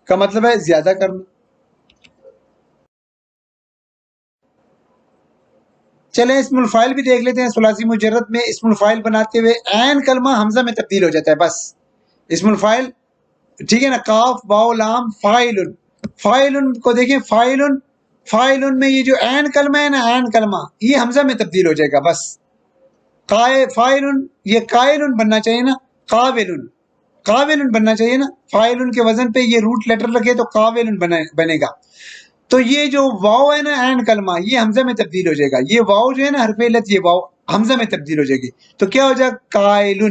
کا مطلب ہے زیادہ کرنا. چلیں اسم الفاعل بھی دیکھ لیتے ہیں. ثلاثی مجرد میں اسم الفاعل بناتے ہوئے عین کلمہ حمزہ میں تبدیل ہو جاتا ہے بس. اسم الفاعل ٹھیک ہے نا، قاف واو لام فاعل. فاعل کو دیکھیں، فاعل میں یہ جو عین کلمہ ہے نا، عین کلمہ یہ حمزہ میں تبدیل ہو جائے گا بس. فاعل یہ قائل بننا چاہیے نا، قابل بننا چاہیے نا. فاعل کے وزن پہ یہ روٹ لیٹر لگے تو قابل بنے گا. تو یہ جو واو ہے نا عین کلمہ، یہ حمزہ میں تبدیل ہو جائے گا. یہ واو جو ہے نا حرف علت، یہ واو حمزہ میں تبدیل ہو جائے گی. تو کیا ہو جائے گا؟ قائل.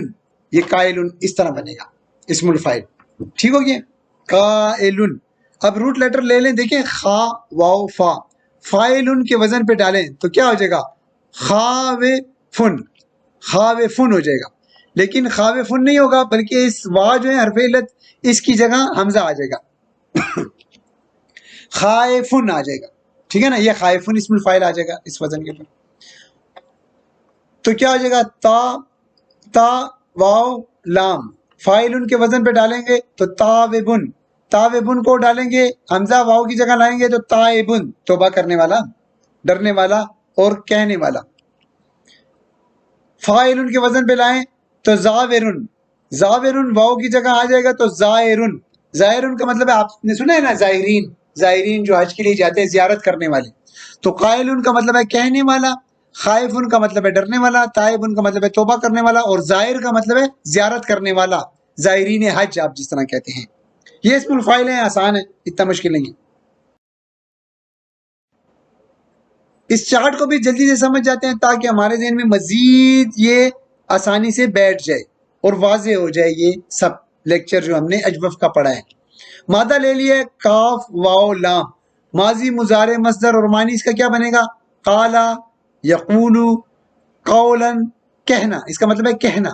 یہ قائل اس طرح بنے گا اسم الفاعل. ٹھیک ہو گیا؟ قائل. اب روٹ لیٹر لے لیں، دیکھیں خا واو فا، فاعل کے وزن پہ ڈالیں تو کیا ہو جائے گا؟ خاوفن. خاوفن ہو جائے گا. لیکن خاوفن نہیں ہوگا، بلکہ اس وا جو ہے حرف علت، اس کی جگہ حمزہ آ جائے گا. خائفن آ جائے گا. ٹھیک ہے نا، یہ خائفن اسم الفاعل آ جائے گا اس وزن کے اوپر. تو کیا ہو جائے گا؟ تا واو لام، فاعل کے وزن پہ ڈالیں گے تو تاوبن. تاوبن کو ڈالیں گے، حمزہ واو کی جگہ لائیں گے تو تائبن، توبہ کرنے والا، ڈرنے والا اور کہنے والا. فاعل کے وزن پہ لائیں تو زاورن. زاورن واو کی جگہ آ جائے گا تو زائرن. زائرن کا مطلب ہے، آپ نے سنا ہے نا زائرین جو حج کے لیے جاتے ہیں، زیارت کرنے والے. تو قائل کا مطلب ہے کہنے والا، خائف ان کا مطلب ہے ڈرنے والا، تائب ان کا مطلب ہے توبہ کرنے والا، اور زائر کا مطلب ہے زیارت کرنے والا. زائرین حج آپ جس طرح کہتے ہیں. یہ اسم الفاعل ہیں، آسان ہے، اتنا مشکل نہیں ہے. اس چارٹ کو بھی جلدی سے سمجھ جاتے ہیں تاکہ ہمارے ذہن میں مزید یہ آسانی سے بیٹھ جائے اور واضح ہو جائے یہ سب لیکچر جو ہم نے اجوف کا پڑھا ہے. مادہ لے لیے کاف واو لام، ماضی مضارع مصدر اور معنی اس کا کیا بنے گا؟ قالا یقولو قولن، کہنا، اس کا مطلب ہے کہنا.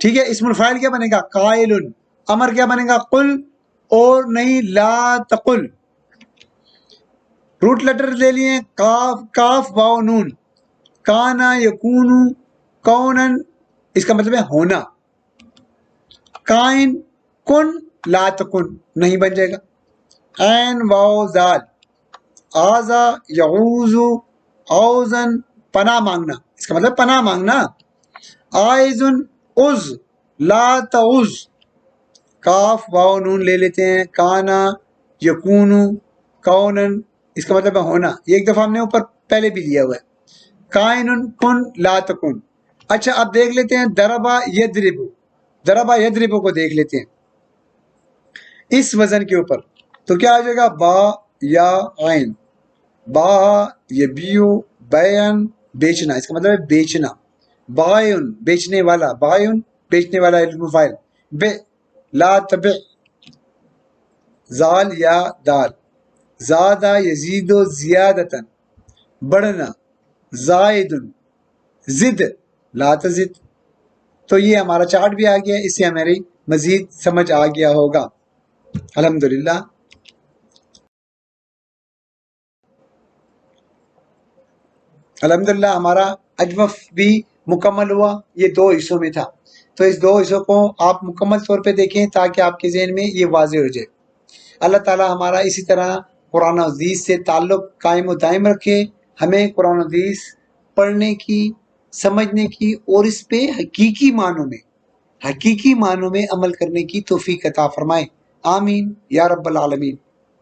ٹھیک ہے. اسم الفاعل کیا بنے گا؟ قائل. امر کیا بنے گا؟ قل، اور نہیں لا تقل. روٹ لیٹر لے لیے کاف واو نون، کانا یکونو کونن، اس کا مطلب ہے ہونا. کائن کن لا تکن، نہیں بن جائے گا. عین واو زال، آزا یعوزو اوزن، پناہ مانگنا، اس کا مطلب پناہ مانگنا. آئزن عز لا تعز. کاف واو نون لے لیتے ہیں، کانا یکونو کونن، اس کا مطلب ہے ہونا. یہ ایک دفعہ ہم نے اوپر پہلے بھی لیا ہوا ہے. کائن کن لا تکن. اچھا اب دیکھ لیتے ہیں ضربا یضربو. ضربا یضربو کو دیکھ لیتے ہیں اس وزن کے اوپر. تو کیا آ جائے گا؟ با یا عین. با یبیو بیان، بیچنا، اس کا مطلب ہے بیچنا. بائن بیچنے والا، بائن بیچنے والا اسم فاعل. بے لا تبع، زال یا دال. زادہ یزید و زیادتن، بڑھنا. زائد زد لا تزد. تو یہ ہمارا چارٹ بھی آ گیا، اس سے ہماری مزید سمجھ آ گیا ہوگا الحمدللہ. الحمدللہ ہمارا اجوف بھی مکمل ہوا. یہ 2 حصوں میں تھا، تو اس 2 حصوں کو آپ مکمل طور پہ دیکھیں تاکہ آپ کے ذہن میں یہ واضح ہو جائے. اللہ تعالی ہمارا اسی طرح قرآن و حدیث سے تعلق قائم و دائم رکھے. ہمیں قرآن و حدیث پڑھنے کی، سمجھنے کی اور اس پہ حقیقی معنوں میں عمل کرنے کی توفیق عطا فرمائے. آمین یا رب العالمین.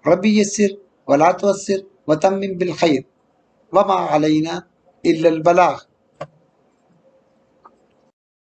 ربی یسر ولا تعسر وتمم بالخیر وما علینا الا البلاغ.